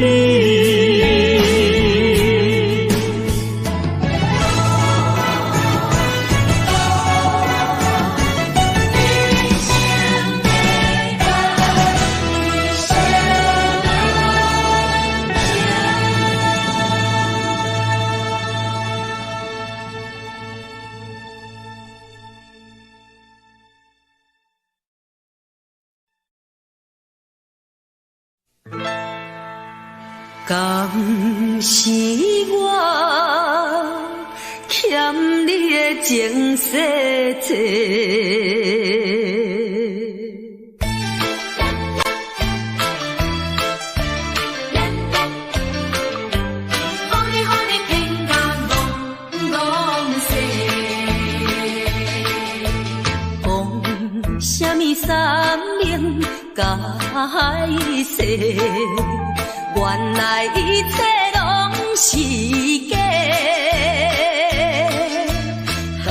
敢是我欠你的情世多，讲什么三明解释？原来一切拢是假，敢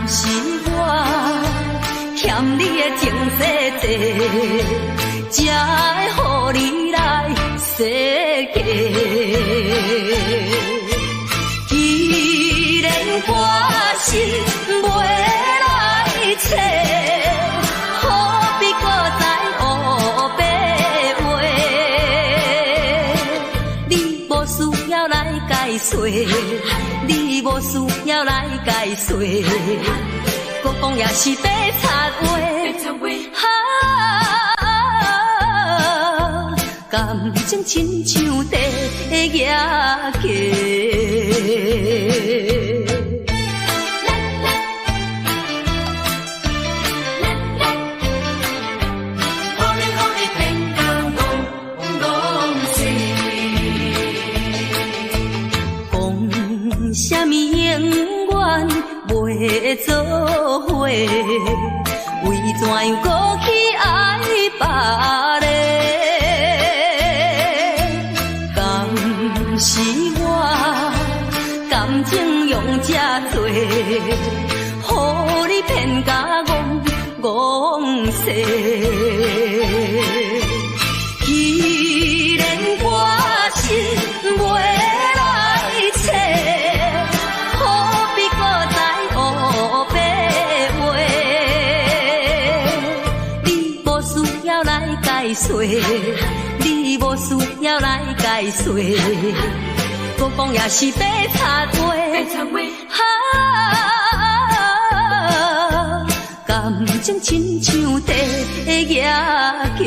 是我欠你的情世多，才会予你来世界。既然我是袂来找，何必搁再黑白话？你无需要来解说，你无需要来解说，搁讲也是白插话。感情亲像地野鸡。什么永远袂做伙？为怎样搁去爱别个？敢是我感情用这做，予你骗甲戆世。既然我心袂来找，何必搁再胡白话？你无需要来解说，你无需要来解说，我讲也是白插话。感情亲像地野鸡。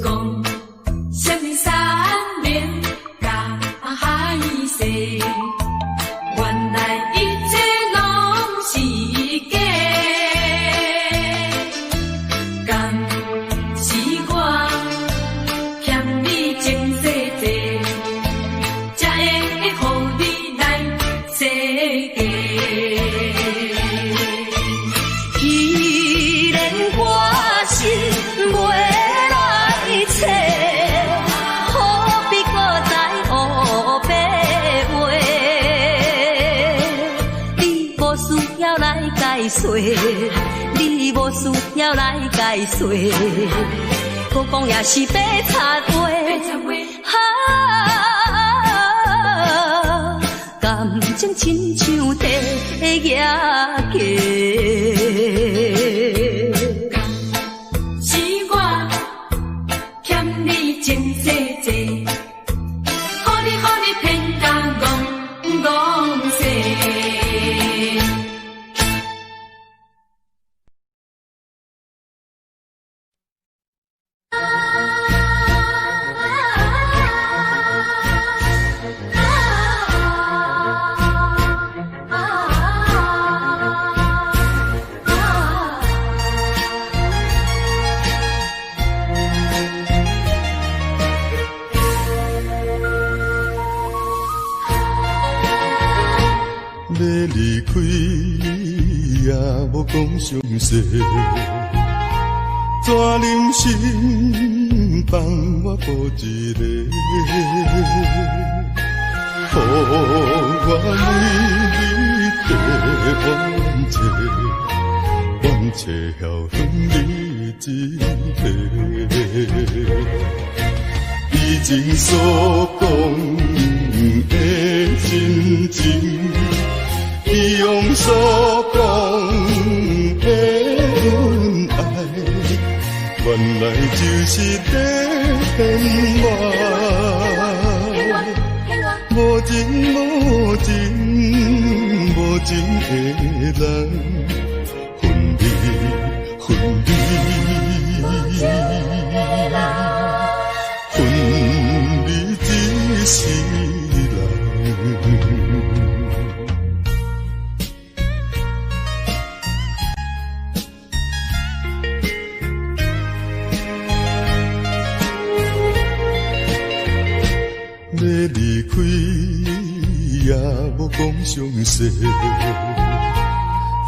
讲什么三年甲海誓，原来一切拢是假。敢是我欠你情世债，才会予你来世界。既然我心袂来找，何必搁再胡白话？你无需要来解说，你无需要来解说，我讲也是白插话。感情亲像地野鸡。是我欠你情世债，予你骗甲戆世。要离开也无讲详细，怎忍心放我孤一个？予我为你地冤切，晓恨你一个。以前所讲的真情，以往所讲的恩爱，原来就是在骗我。无情无情无情的人，分离分离，分离一世人。要离开也无讲详细，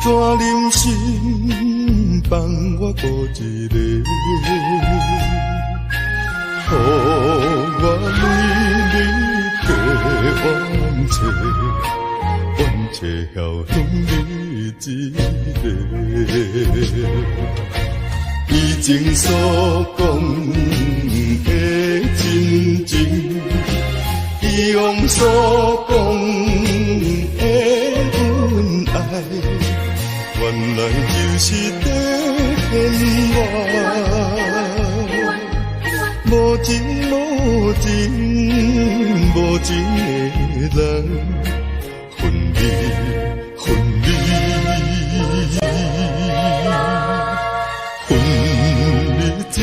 怎忍心放我孤一个？予我为你地冤切，晓恨你一个。以前所讲的真情，以往所讲的恩爱，原来就是在骗我。无情无情无情的人，分离分离，分离一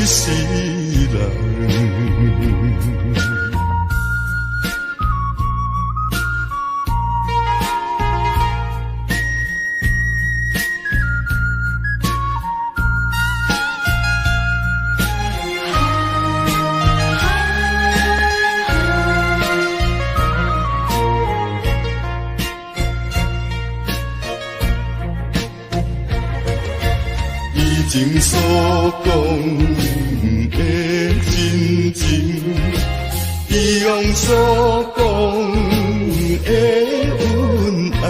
世人。以前所讲的真情，以往所讲的恩爱，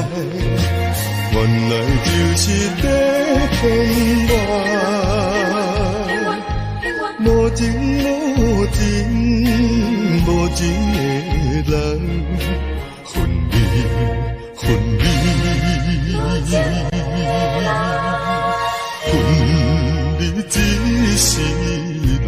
原来就是在骗我。无情无情无情的人，分离分离，分离只是人。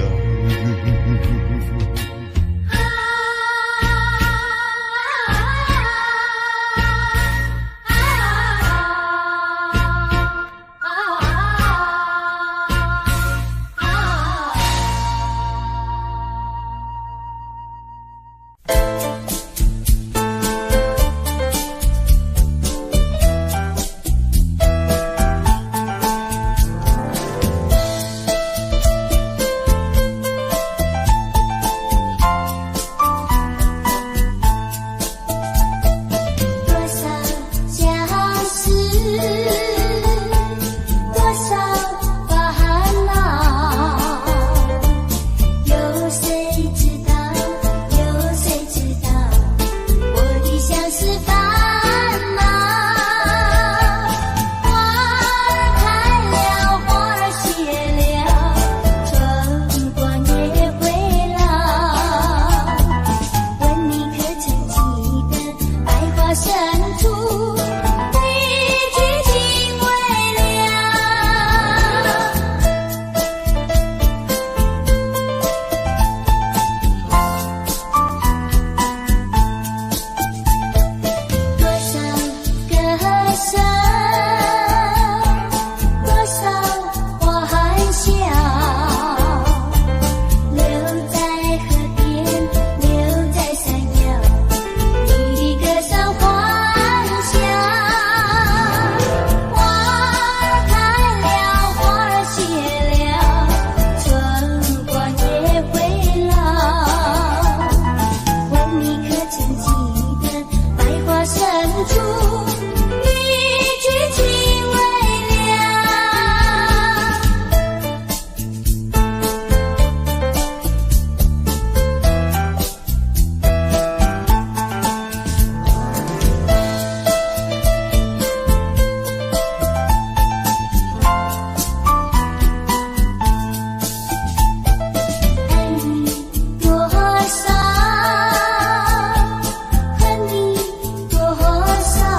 恨你多少？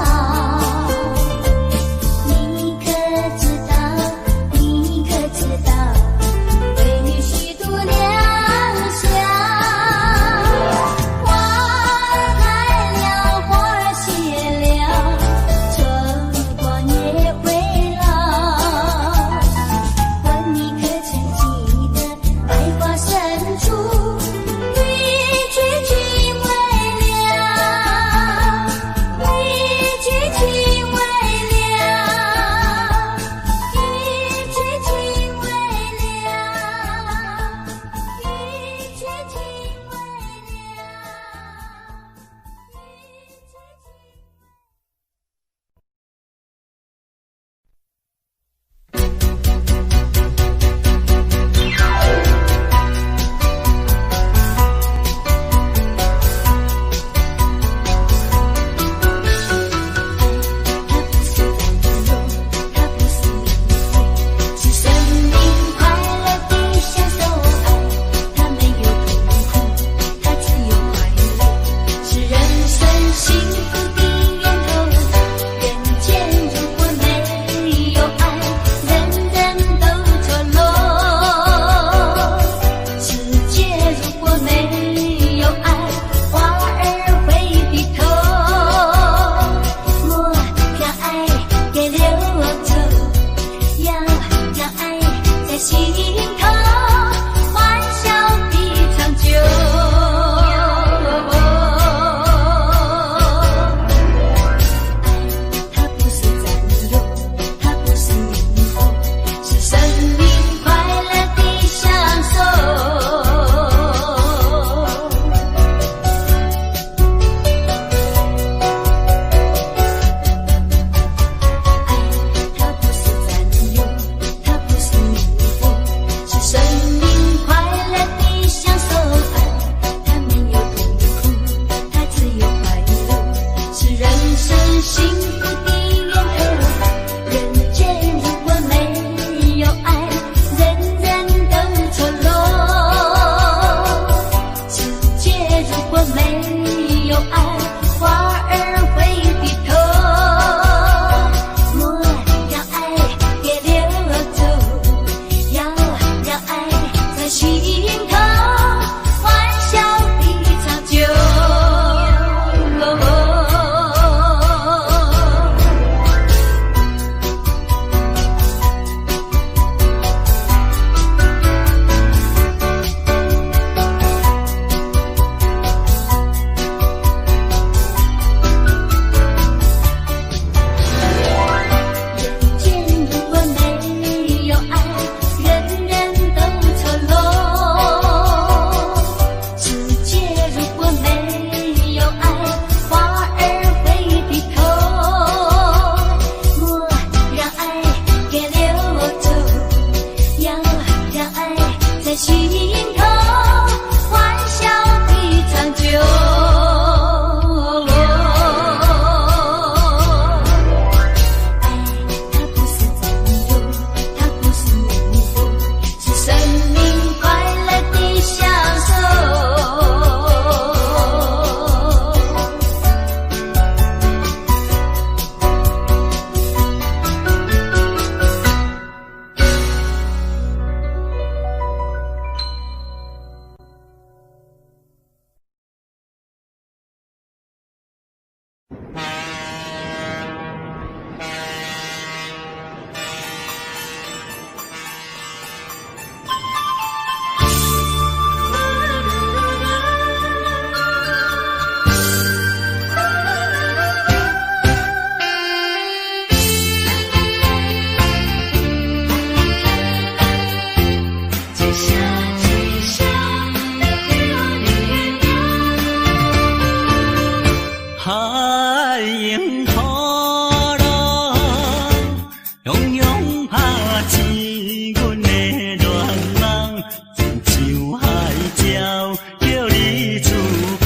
海迎波浪，汹涌拍醒阮的恋梦，亲像海鸟叫你出航。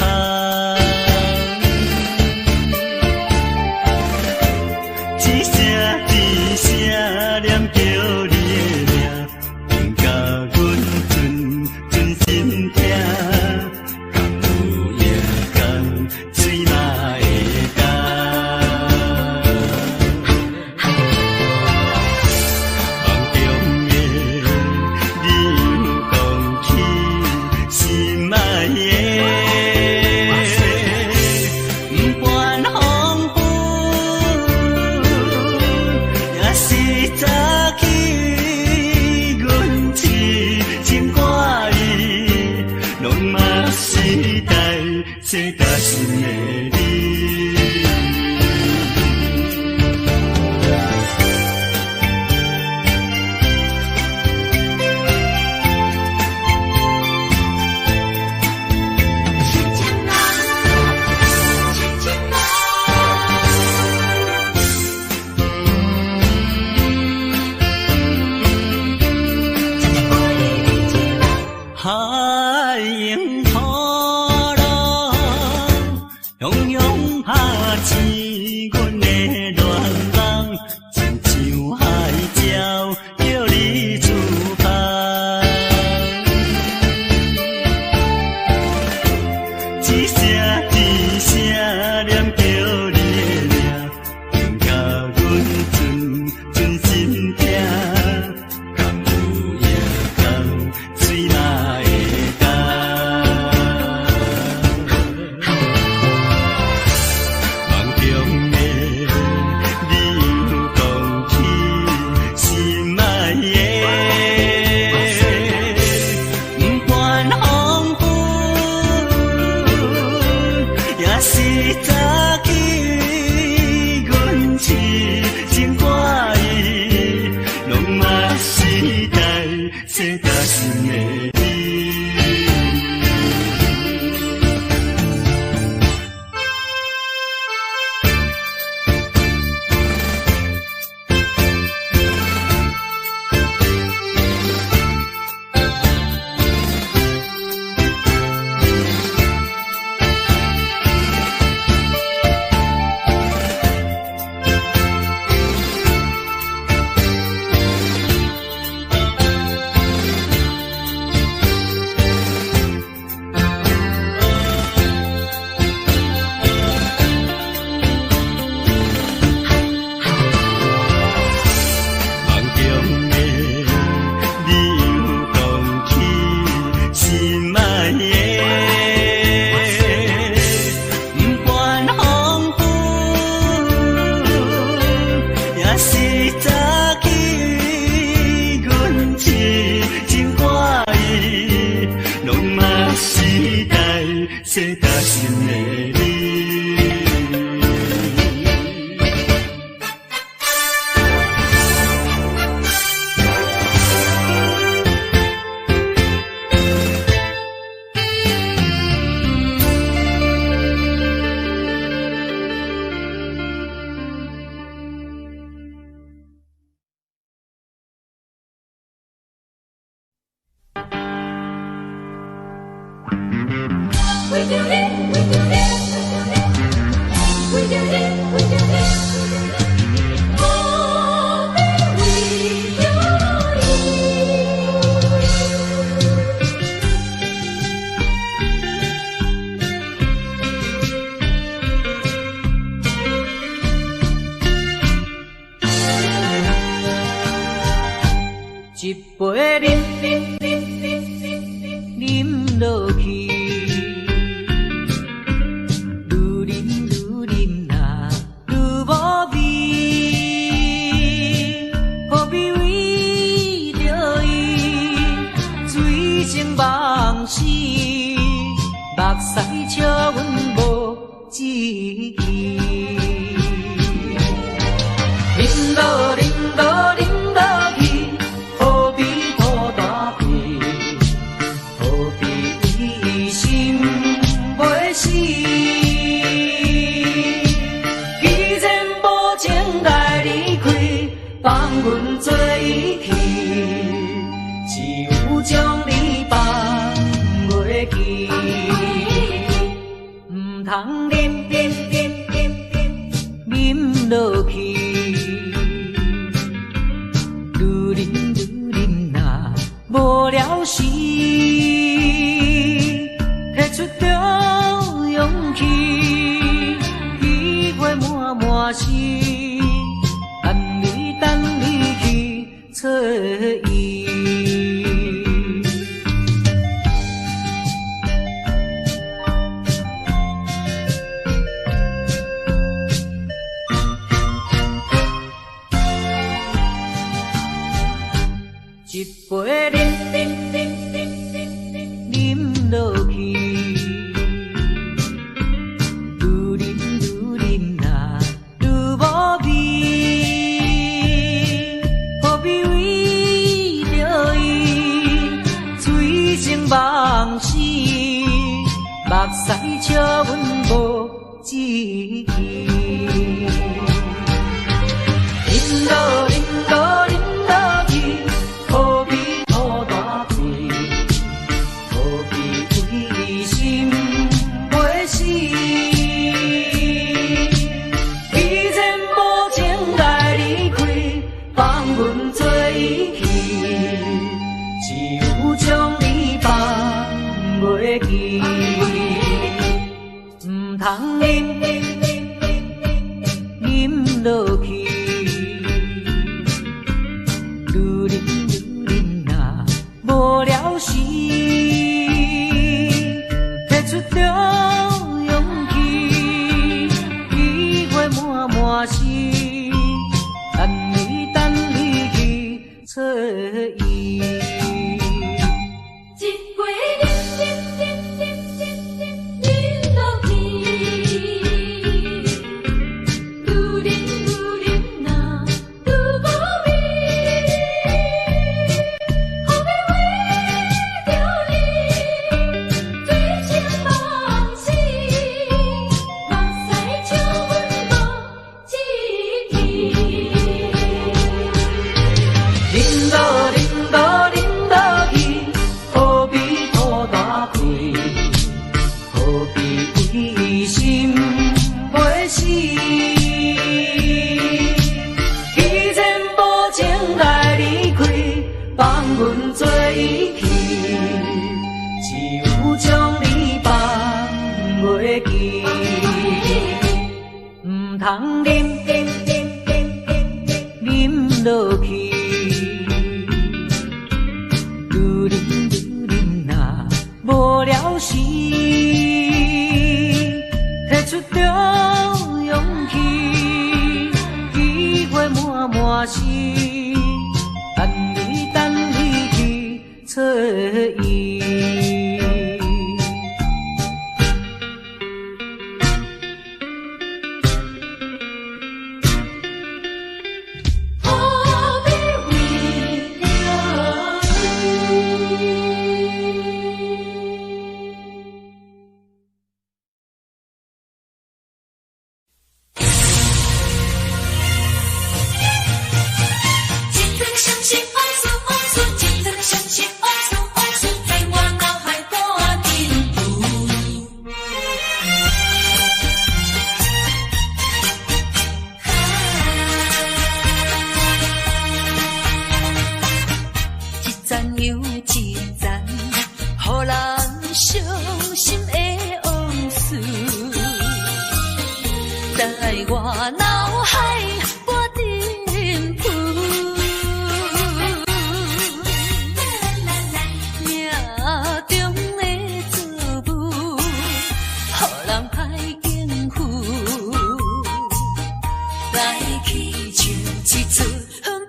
一声一声念叫你的名，愿甲阮存心听。这担心的你，海迎波浪，汹涌拍醒阮的恋梦，亲像海鸟叫你出航。一声一声念叫你的名，愿甲阮存心听。敢有夜空水嘛会干？梦中的你有讲起心爱的，不管风雨，也是早起阮痴情挂意，拢嘛是这担心的你。这担心的你。一杯饮落去，愈饮愈饮来，满心，等你去找伊。一杯饮落去，愈饮呐愈无味，何必为着伊醉生梦死？目屎笑阮无志气，饮落去。何必土大开？何必为心袂死？既然无情来离开，放阮做伊去，只有将你放袂记。唔通饮落去。无聊时，摕出着勇气，机会满心，等你去找伊。一杯饮落去，愈饮呐愈无味。阮做伊去，只有将你放袂记。唔通饮落去，愈饮呐无聊时，摕出着勇气，机会满心。等你去找伊。何必为了记得相信爱诉，记得相信爱诉，在我脑海挂定住。一站又一站，予人伤心的往事，在我脑海挂定住。命中的错误，予人歹应付，来去像一出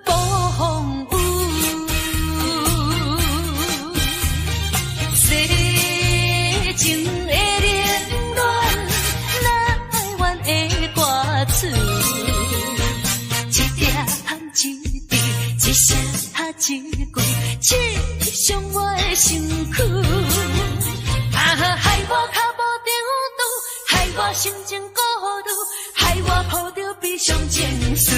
暴风雨。世情的冷暖，哪会怨的歌词？一点一滴，一声一句，刺伤我的身躯。害我脚无着路，害我心情孤独，害我抱着悲伤情绪。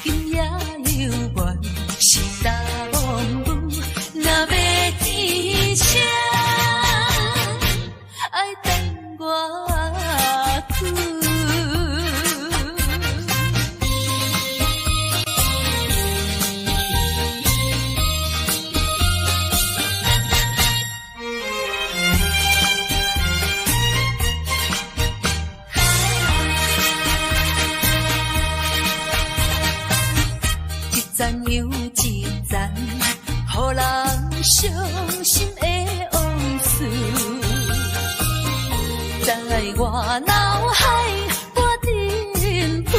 今夜犹原是大风雨，若要天车，爱等我去。赞又一赞，予人伤心的往事，在我脑海不停浮。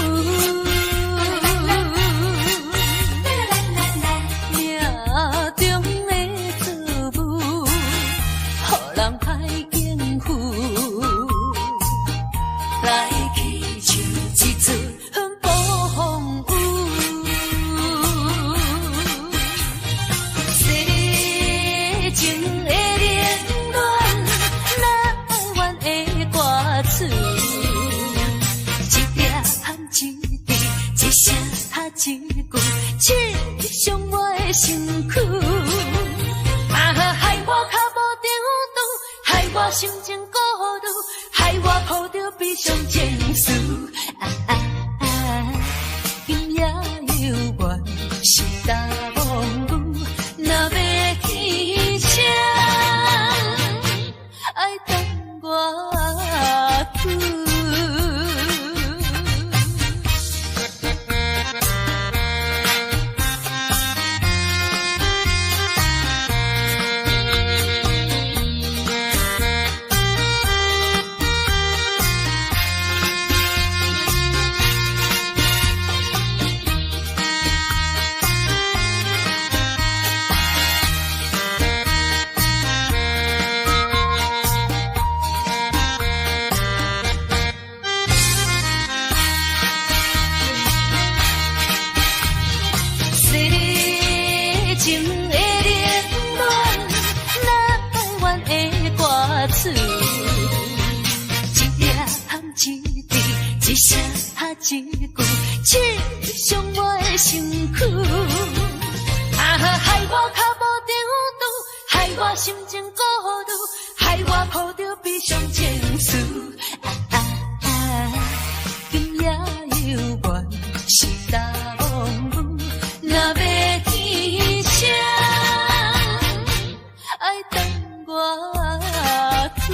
命中的错误，予人歹应付，来去像一阵风雨。世情的冷暖，哪怨的歌词，一点含一滴，一声哈一句，刺伤我的身躯。害我脚无定度，害我心情孤独，害我抱着悲伤情绪。今夜犹原是大梦雨，若要起声，爱等我去。情的冷暖，哪怨的歌词，一点含一滴，一声哈一句，刺伤我的身躯。害我脚无定度，害我心情孤独，害我抱着悲伤情绪。今夜犹原是大梦雨，若要起声，爱等我去。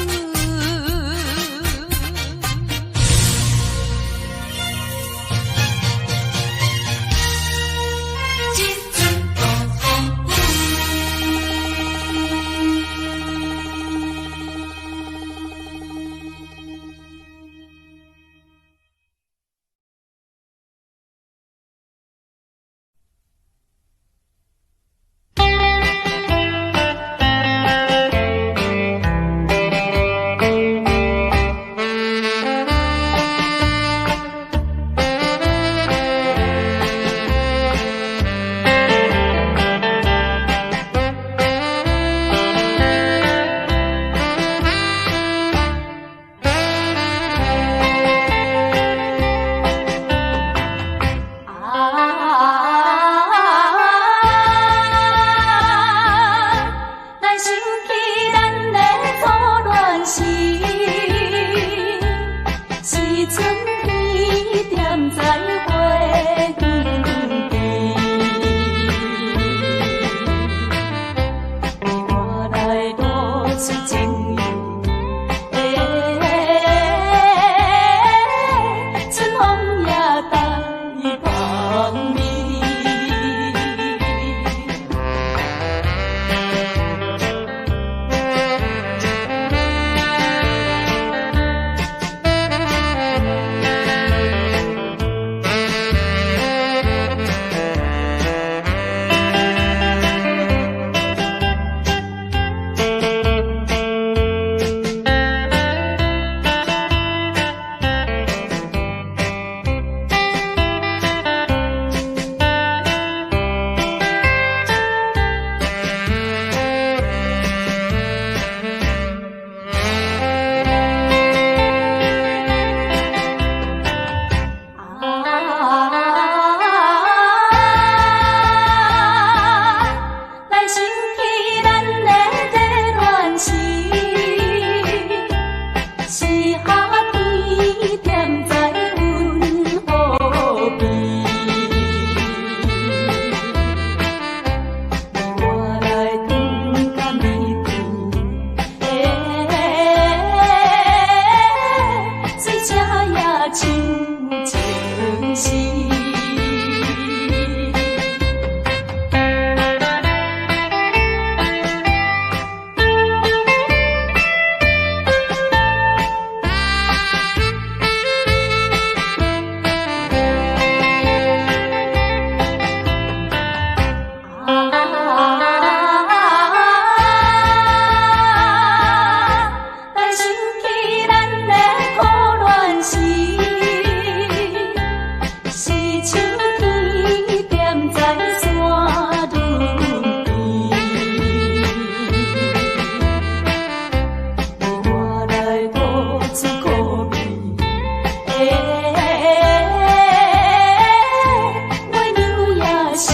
我又也想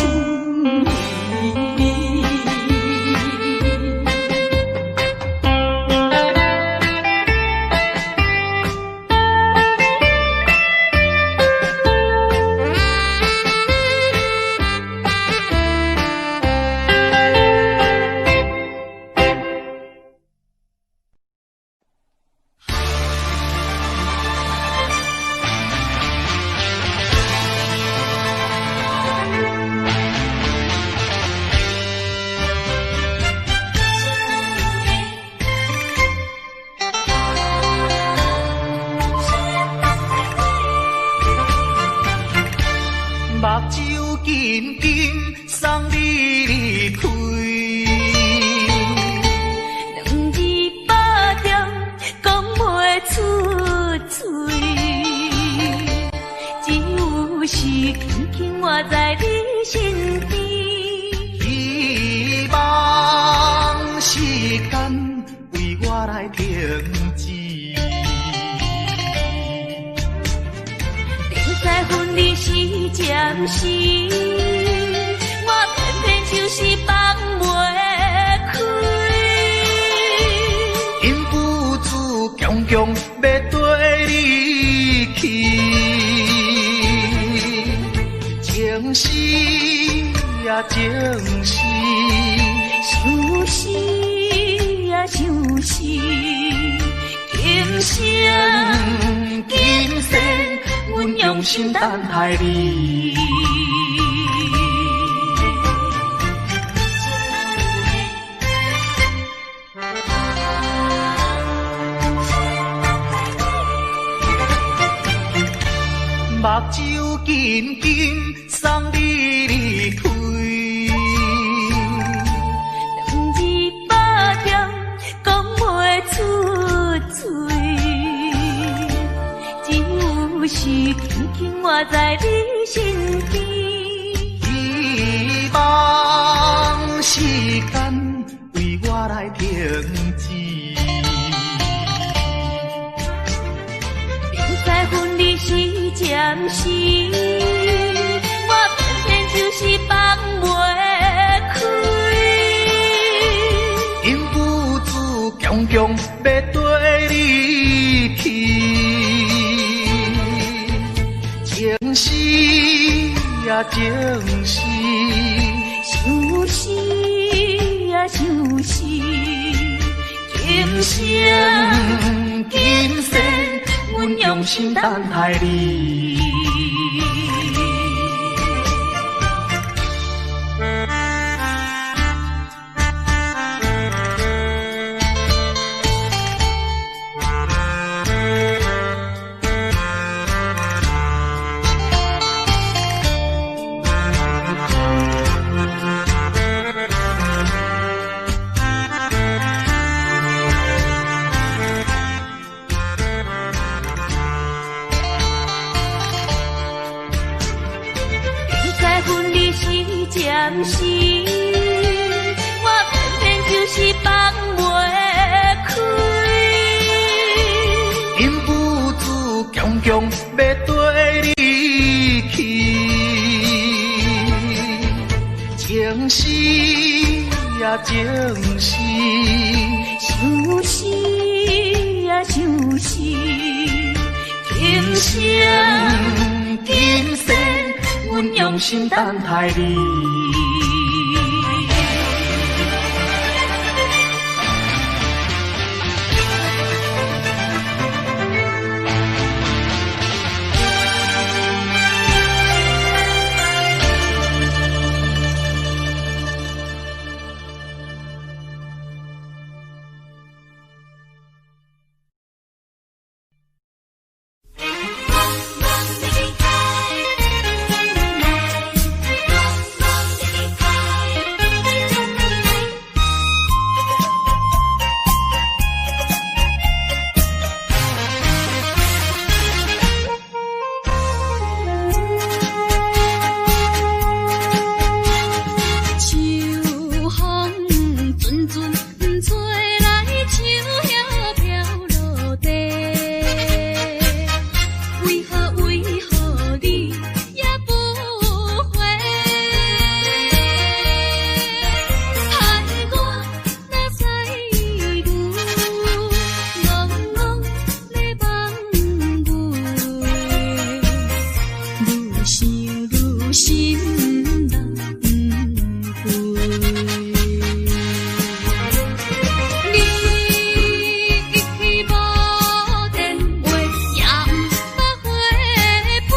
你。目睭紧紧送你离开，两字百点讲袂出嘴，只有是轻轻活在你身边。希望时间为我来停止。在分离时暂时，我偏偏就是放袂开。因父子强强要跟你去，情是呀情是，想是呀想是，今生今生阮用心等待你。目睭紧紧送你离开，两字百点讲袂出嘴，只有是轻轻活在你身边。希望时间为我来停止。在分离时暂时，我偏偏就是放袂开。因父子强强要跟你去，情是呀情是，想是呀想是，今生今生阮用心等待你。暂时，我偏偏就是放袂开。因父子强强要跟你去，情是呀情是，想是呀想是，今生今生阮用心等待你。心人不归。你一去无电话，也毋捌回批，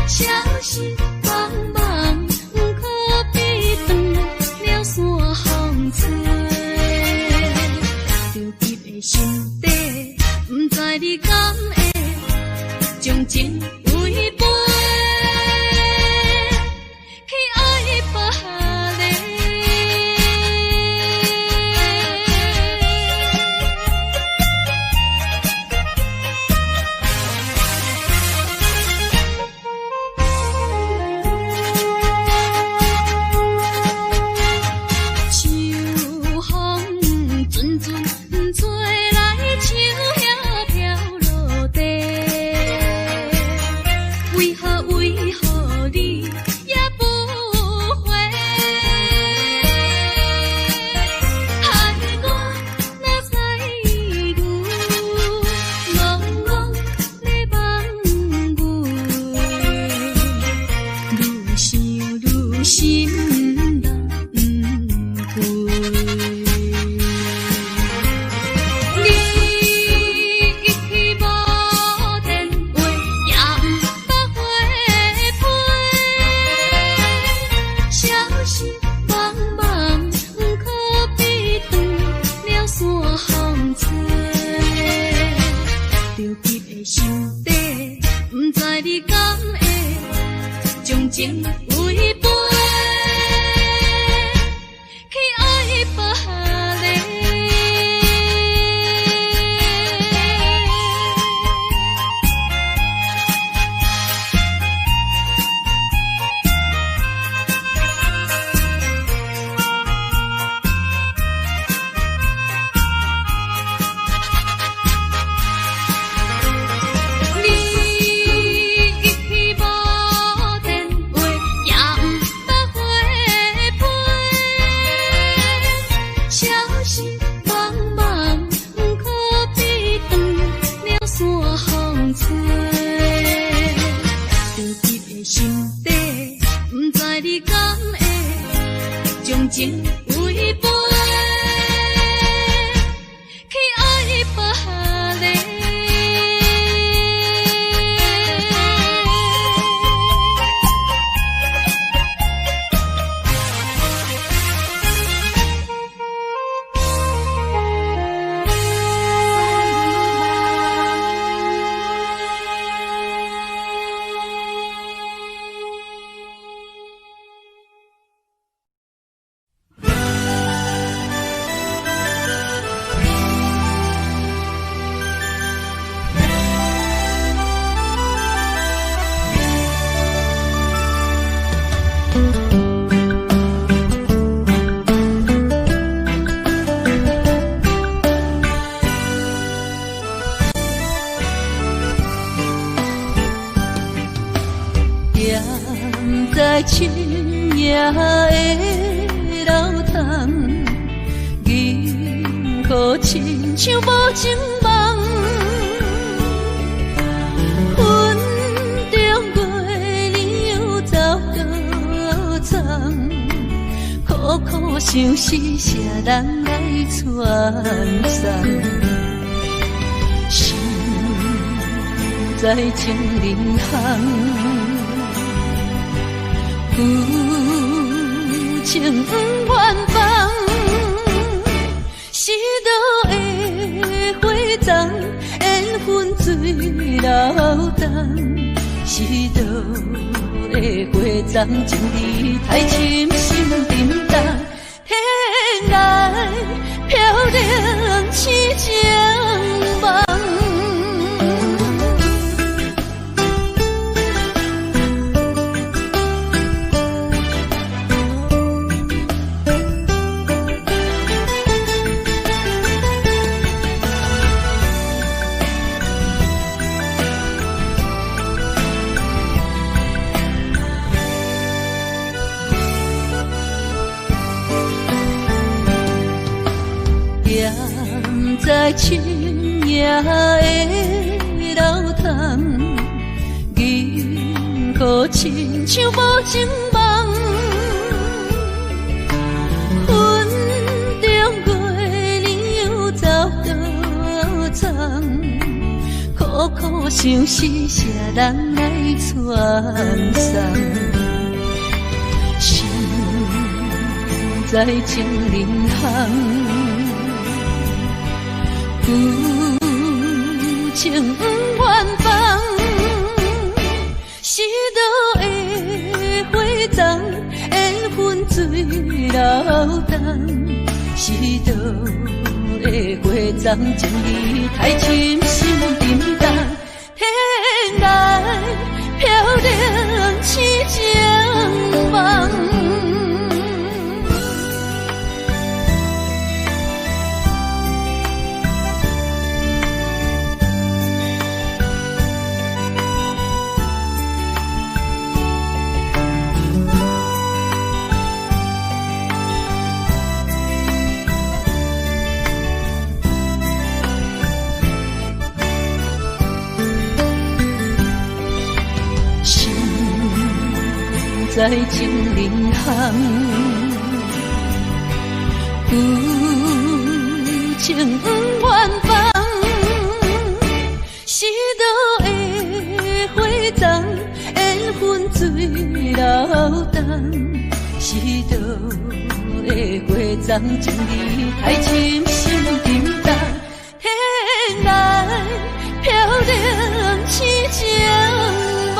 消息茫茫，可比断了线风吹。着急的心底，不知你敢会将情违背，去爱别个。秋风阵阵吹来，树叶飘落地。为何你也不回？害我哪知牛戆戆咧望我，愈想愈心人不归。你一去无电话，也毋捌回批，消息茫茫，可比断了线风吹。着急的心底，不知你敢会将情违背，去爱别个。你一去无电话，也毋捌回批，消息茫茫，可比断了线风吹。着急的心底，不知你敢会将情违背，去爱别个。踮在深夜的楼窗，银河亲像无情梦。云中月亮走高藏，苦苦相思谁人来传送？心在情人行。有情不愿放，是倒的花丛，缘分水流动。是倒的花丛，情义太深，心沉重。天涯飘零痴情梦。在深夜的楼窗，银河情梦，云中月亮又走多长？苦苦相思，谁人来传送？心在情人行，有情不愿放。是倒的花丛，缘分水流动。是倒的花丛，情义太深，心沉重。天来飘零痴情梦。在情人行，有情不愿放。是倒的花丛，缘分水流动。是倒的花丛，情义太深，心沉重。天来飘零痴情梦。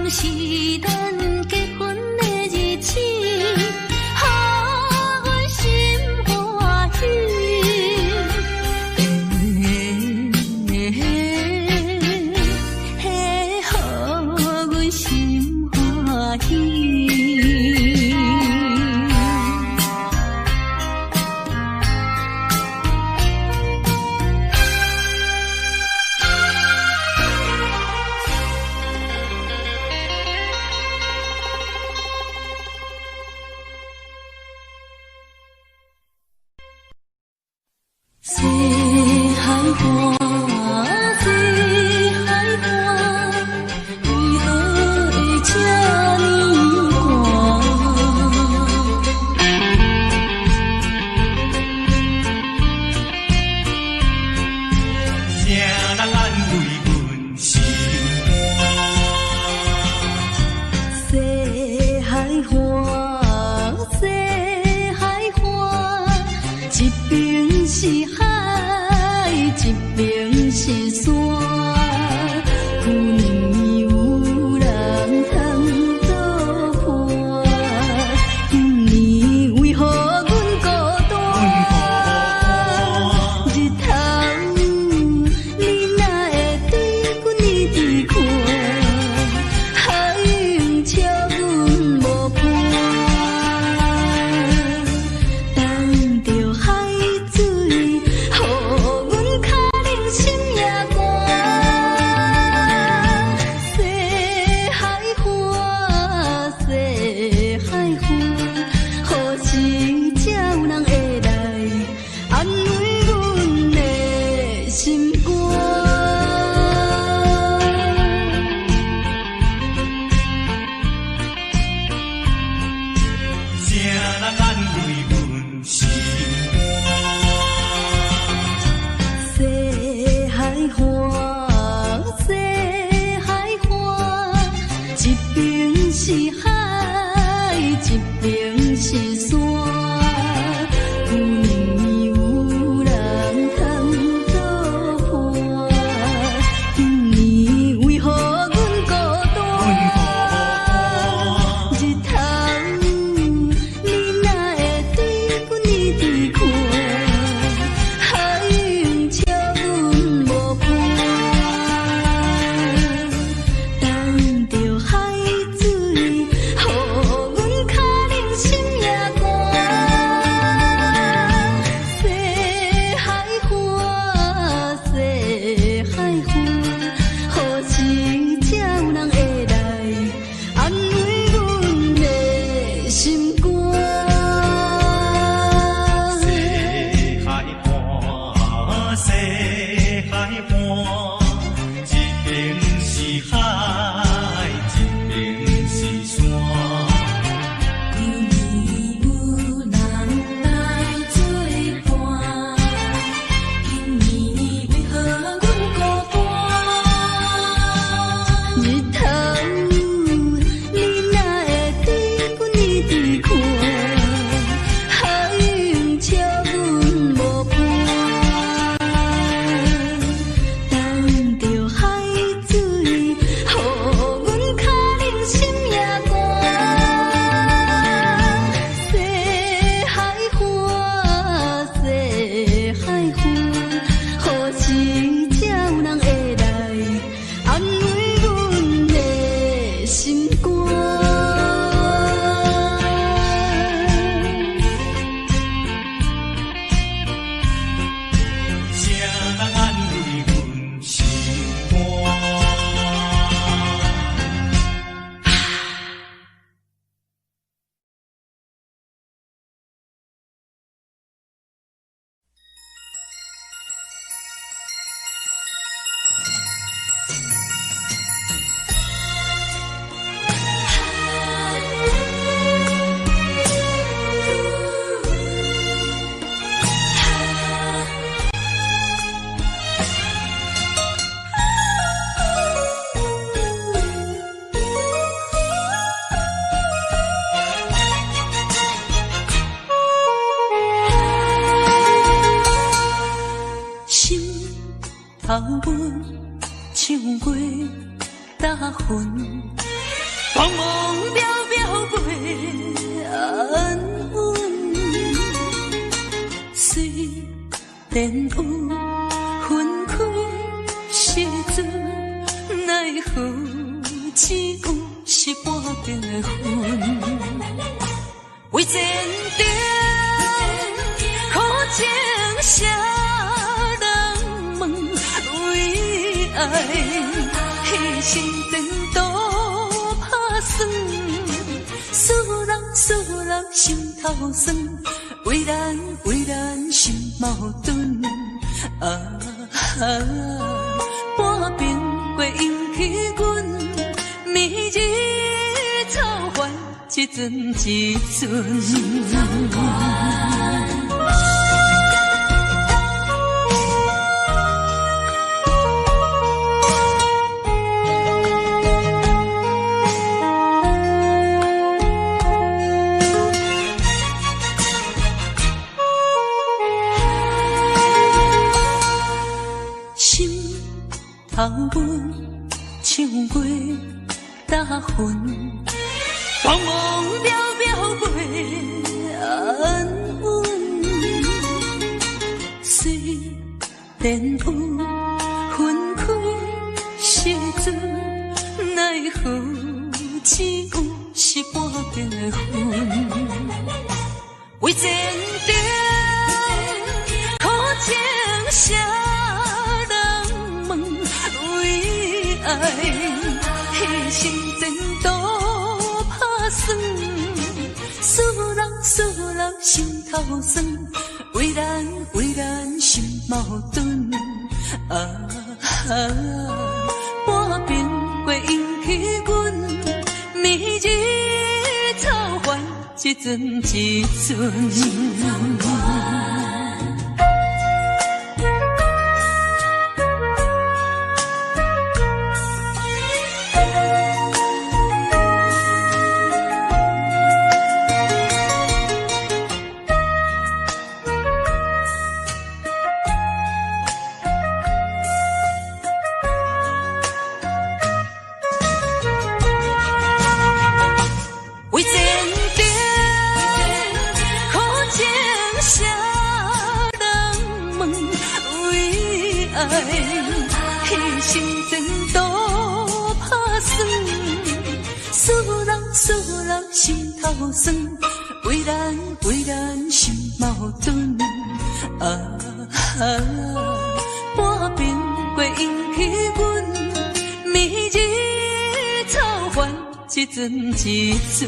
是咱结婚的日子，予阮心欢喜。予阮心欢喜。头阮唱过大云，茫茫渺渺袂安稳，虽然有分开时阵，奈何只有是半边的云。为前程苦情谁人问？为爱牺牲前途打算，思人心头酸，为咱心矛盾。半边过引起阮明日草原一阵一阵。头阮唱过大云，茫茫渺渺袂安稳。虽然有分开时阵，奈何只有是半边的云。为前程苦情谁？爱牺牲前途打算，思人心头酸，为咱心矛盾。半边过引起阮明日草原一阵一阵。牺牲前途打算，思人心头酸，为咱心矛盾。半边过引起阮明日草原一阵一阵。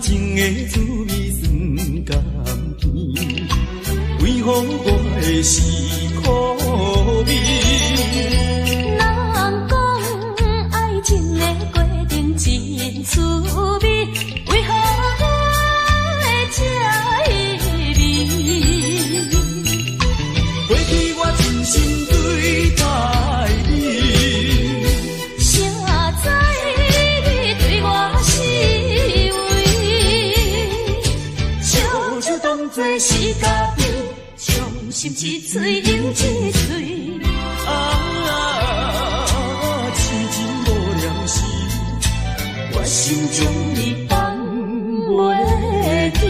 情的滋味酸甘甜，为何我的是苦味？人讲爱情的过程真滋味，为何我会这意味？过去我真心对待你，谁知你对我是做是家己，伤心一嘴流一嘴。痴情无了时，我心中你放袂记。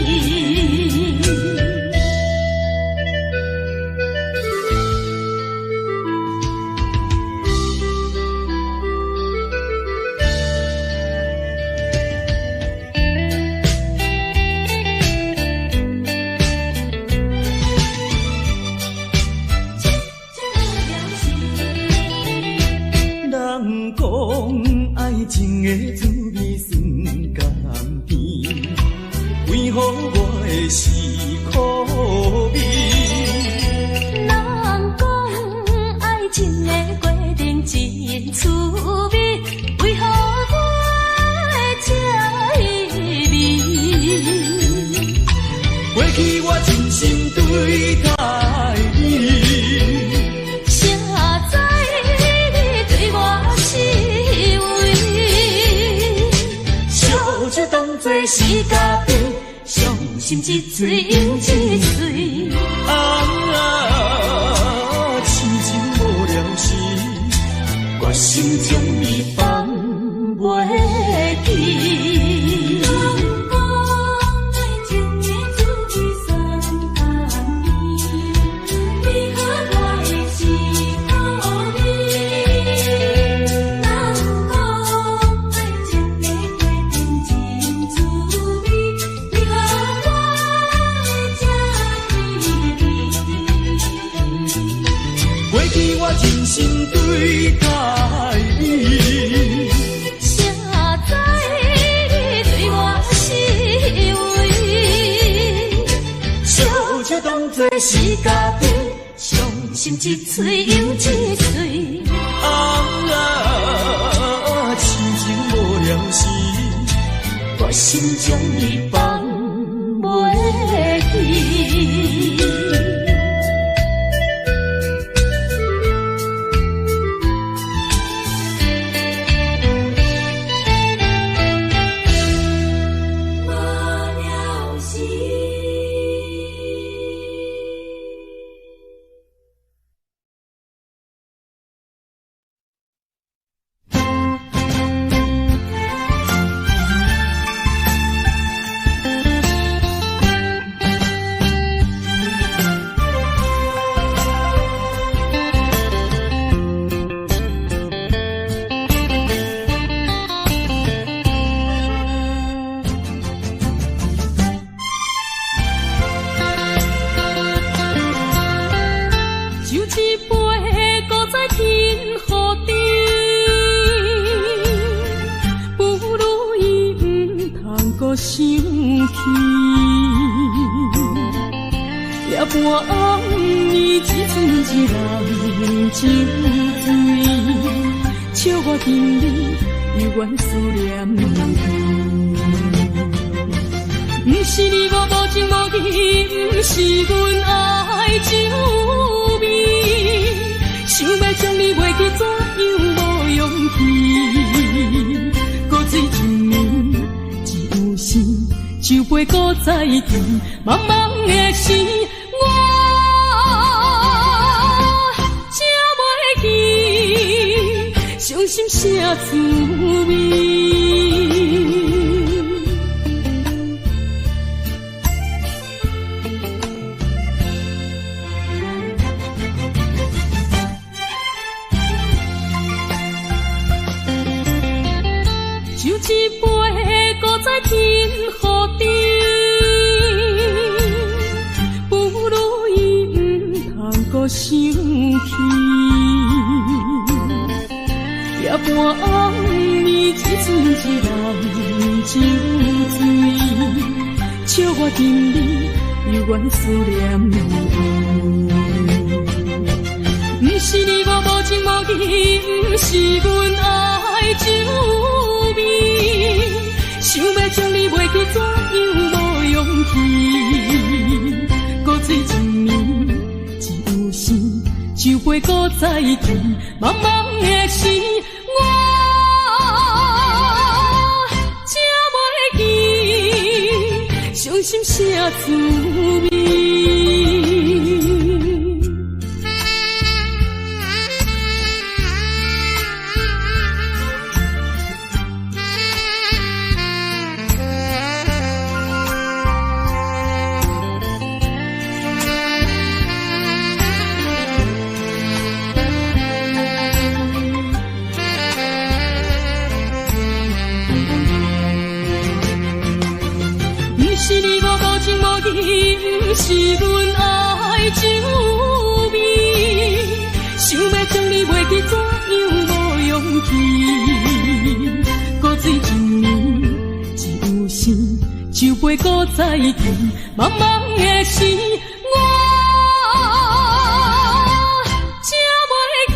予我的是苦味。人讲爱情的过程真趣味，为何我会这意味？过去我真心对待你。做是家己，伤心一嘴又一嘴。痴情无了时，我心中你放袂记。人讲爱情的滋味酸甘甜，为何我会是苦味？人讲爱情的过程真滋味，为何我会这意味？过去我真心对待你。当作是家己，伤心一嘴又一嘴。痴情无了时，我心中你放袂记。茫茫的时，我才袂记，伤心啥滋味。就一杯搁在天雨地。我生气，夜半暗暝一寸一人酒醉，笑我心里犹原思念你。不是你我无情无义，不是阮爱酒味，想要将你袂记，怎样无勇气？搁醉一暝。酒杯搁再见，茫茫的时，我才袂记，伤心啥滋味。不是阮爱酒味，想要将你袂记，怎样无勇气？搁醉一暝，一有心，酒杯搁再见，茫茫的时，我才袂记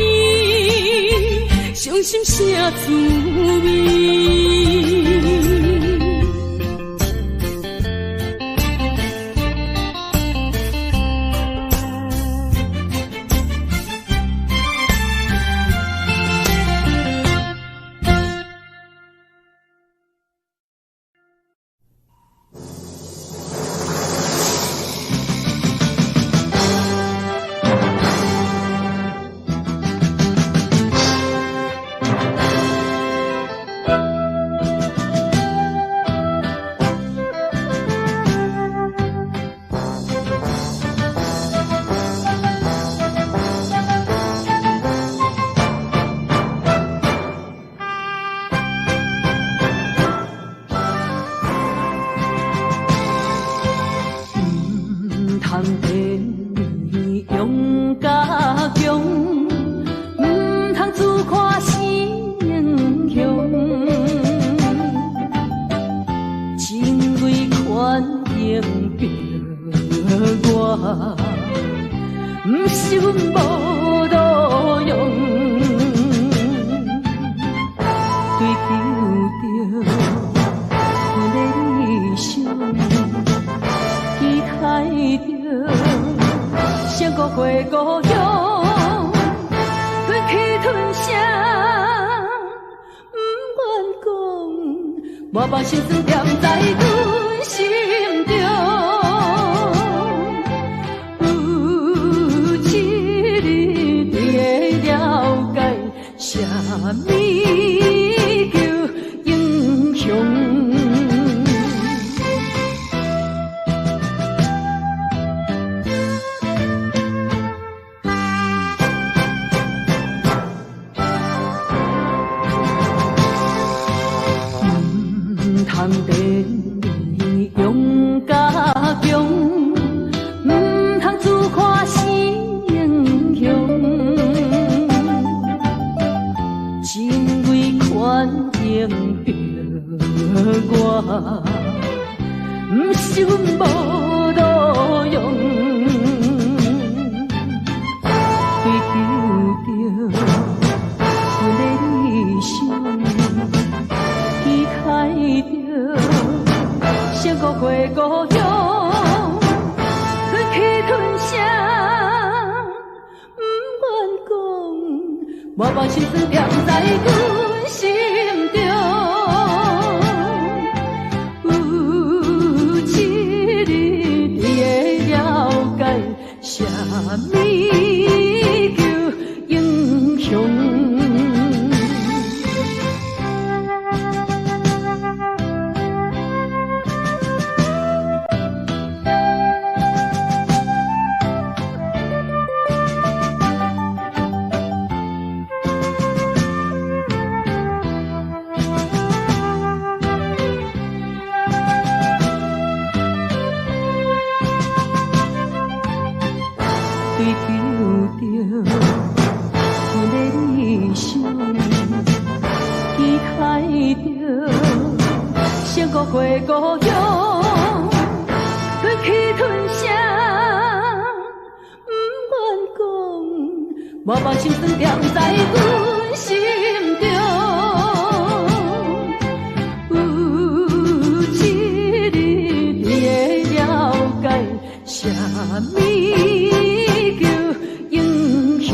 伤心啥滋味。我把心思点在阮心中，有一日你会了解，啥物叫英雄。通电用甲强，唔通自夸是英雄。情为权应着我，唔是阮无路用。追求着阮的理想。期待着闪过过故乡，忍气吞声，不愿讲，我把心思点在阮心中。有一日你会了解，啥物叫英雄。追求着阮的理想，期待着闪过过故乡，忍气吞声，不愿讲，我把心思点在阮心中。有一日你会了解，啥物叫英雄。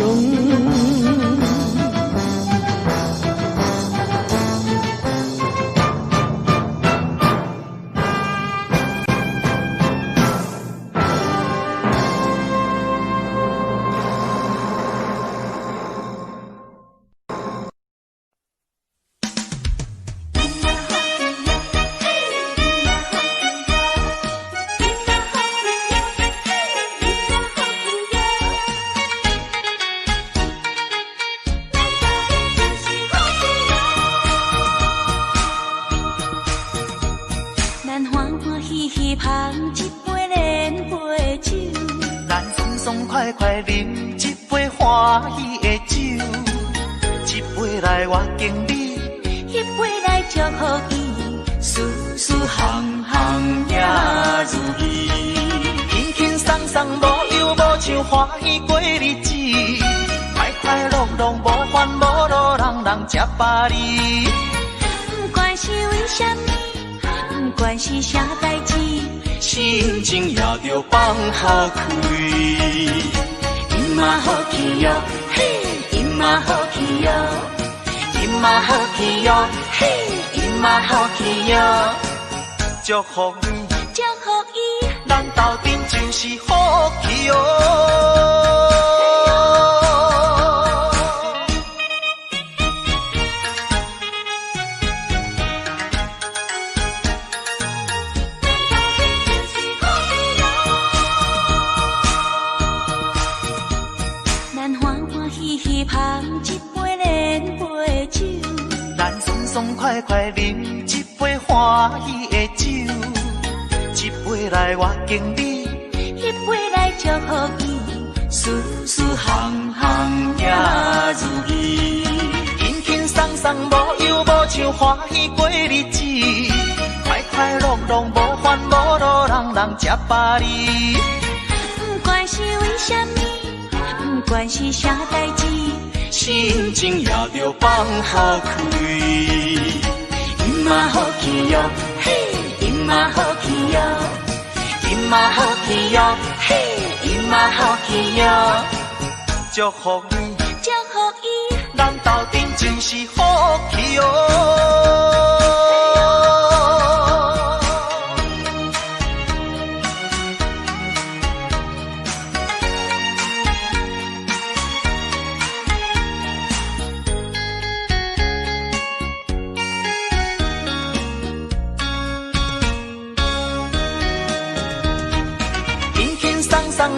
咱欢欢喜喜捧一杯连杯酒，咱爽爽快快饮一杯欢喜的酒，一杯来我敬你，一杯来祝福伊，事事行行。像欢喜过日子，快快乐乐无烦无恼，人人吃饱哩。不管是为什么，不管是啥代志，心情也着放好开。伊嘛好气哟，嘿，伊嘛好气哟，伊嘛好气哟，嘿，伊嘛好气哟。祝福你，祝福伊，人斗阵就是福气哦。咱欢欢喜喜捧一杯莲杯酒，咱爽爽快快饮一杯欢喜的酒，一杯来我敬你，一杯来祝福伊，事事行行也如意。轻轻松松无忧无愁，欢喜过日子，快快乐乐无烦无恼，人人吃饱哩。不管是为什么，不管是啥代志，心情也着放好开。伊嘛好气哟，嘿，伊嘛好气哟，伊嘛好气哟，嘿，伊嘛好气哟。祝福你，祝福伊，人斗阵就是福气哦。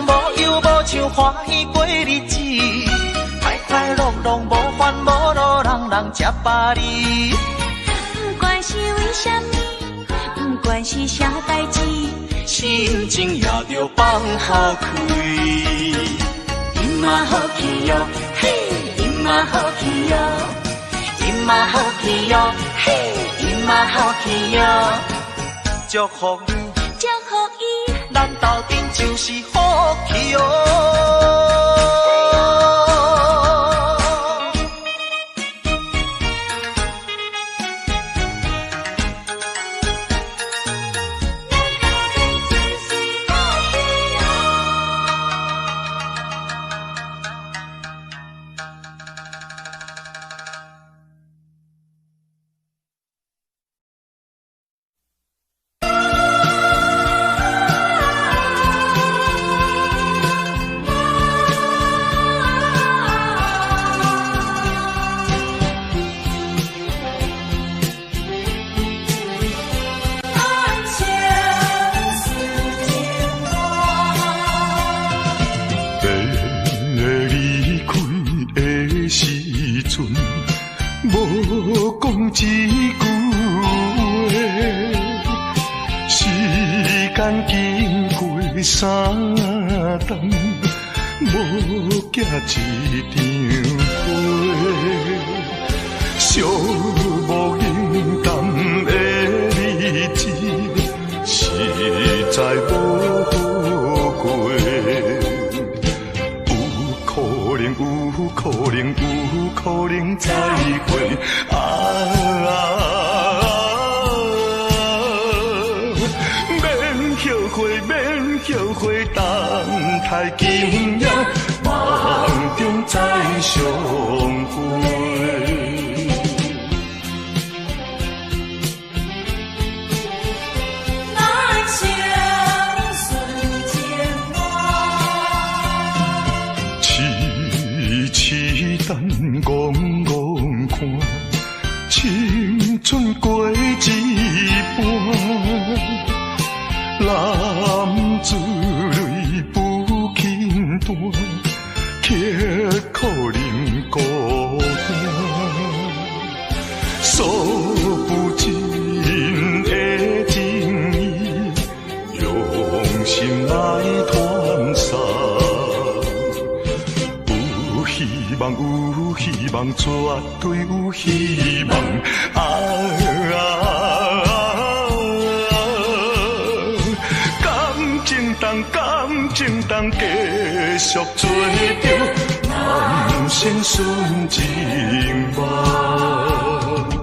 无忧无愁，欢喜过日子，快快乐乐无烦无恼，人人吃饱哩。不管是为什么，不管是啥代志，心情也着放好开。伊嘛好气哟，嘿，伊嘛好气哟，伊嘛好气哟，嘿，伊嘛好气哟。祝福你，祝福伊，咱斗阵就是福气哦。无讲一句话，时间经过三冬，无寄一张花，寂无影淡的日子，实在无好过。有可能再会免后悔，等待今夜梦中再相会。等戆戆看，青春过一半，男子泪不轻弹，却可能孤单。诉不尽的情意，用心来传送。有希望，绝对有希望。感情重，感情当继续做着，人生顺情梦。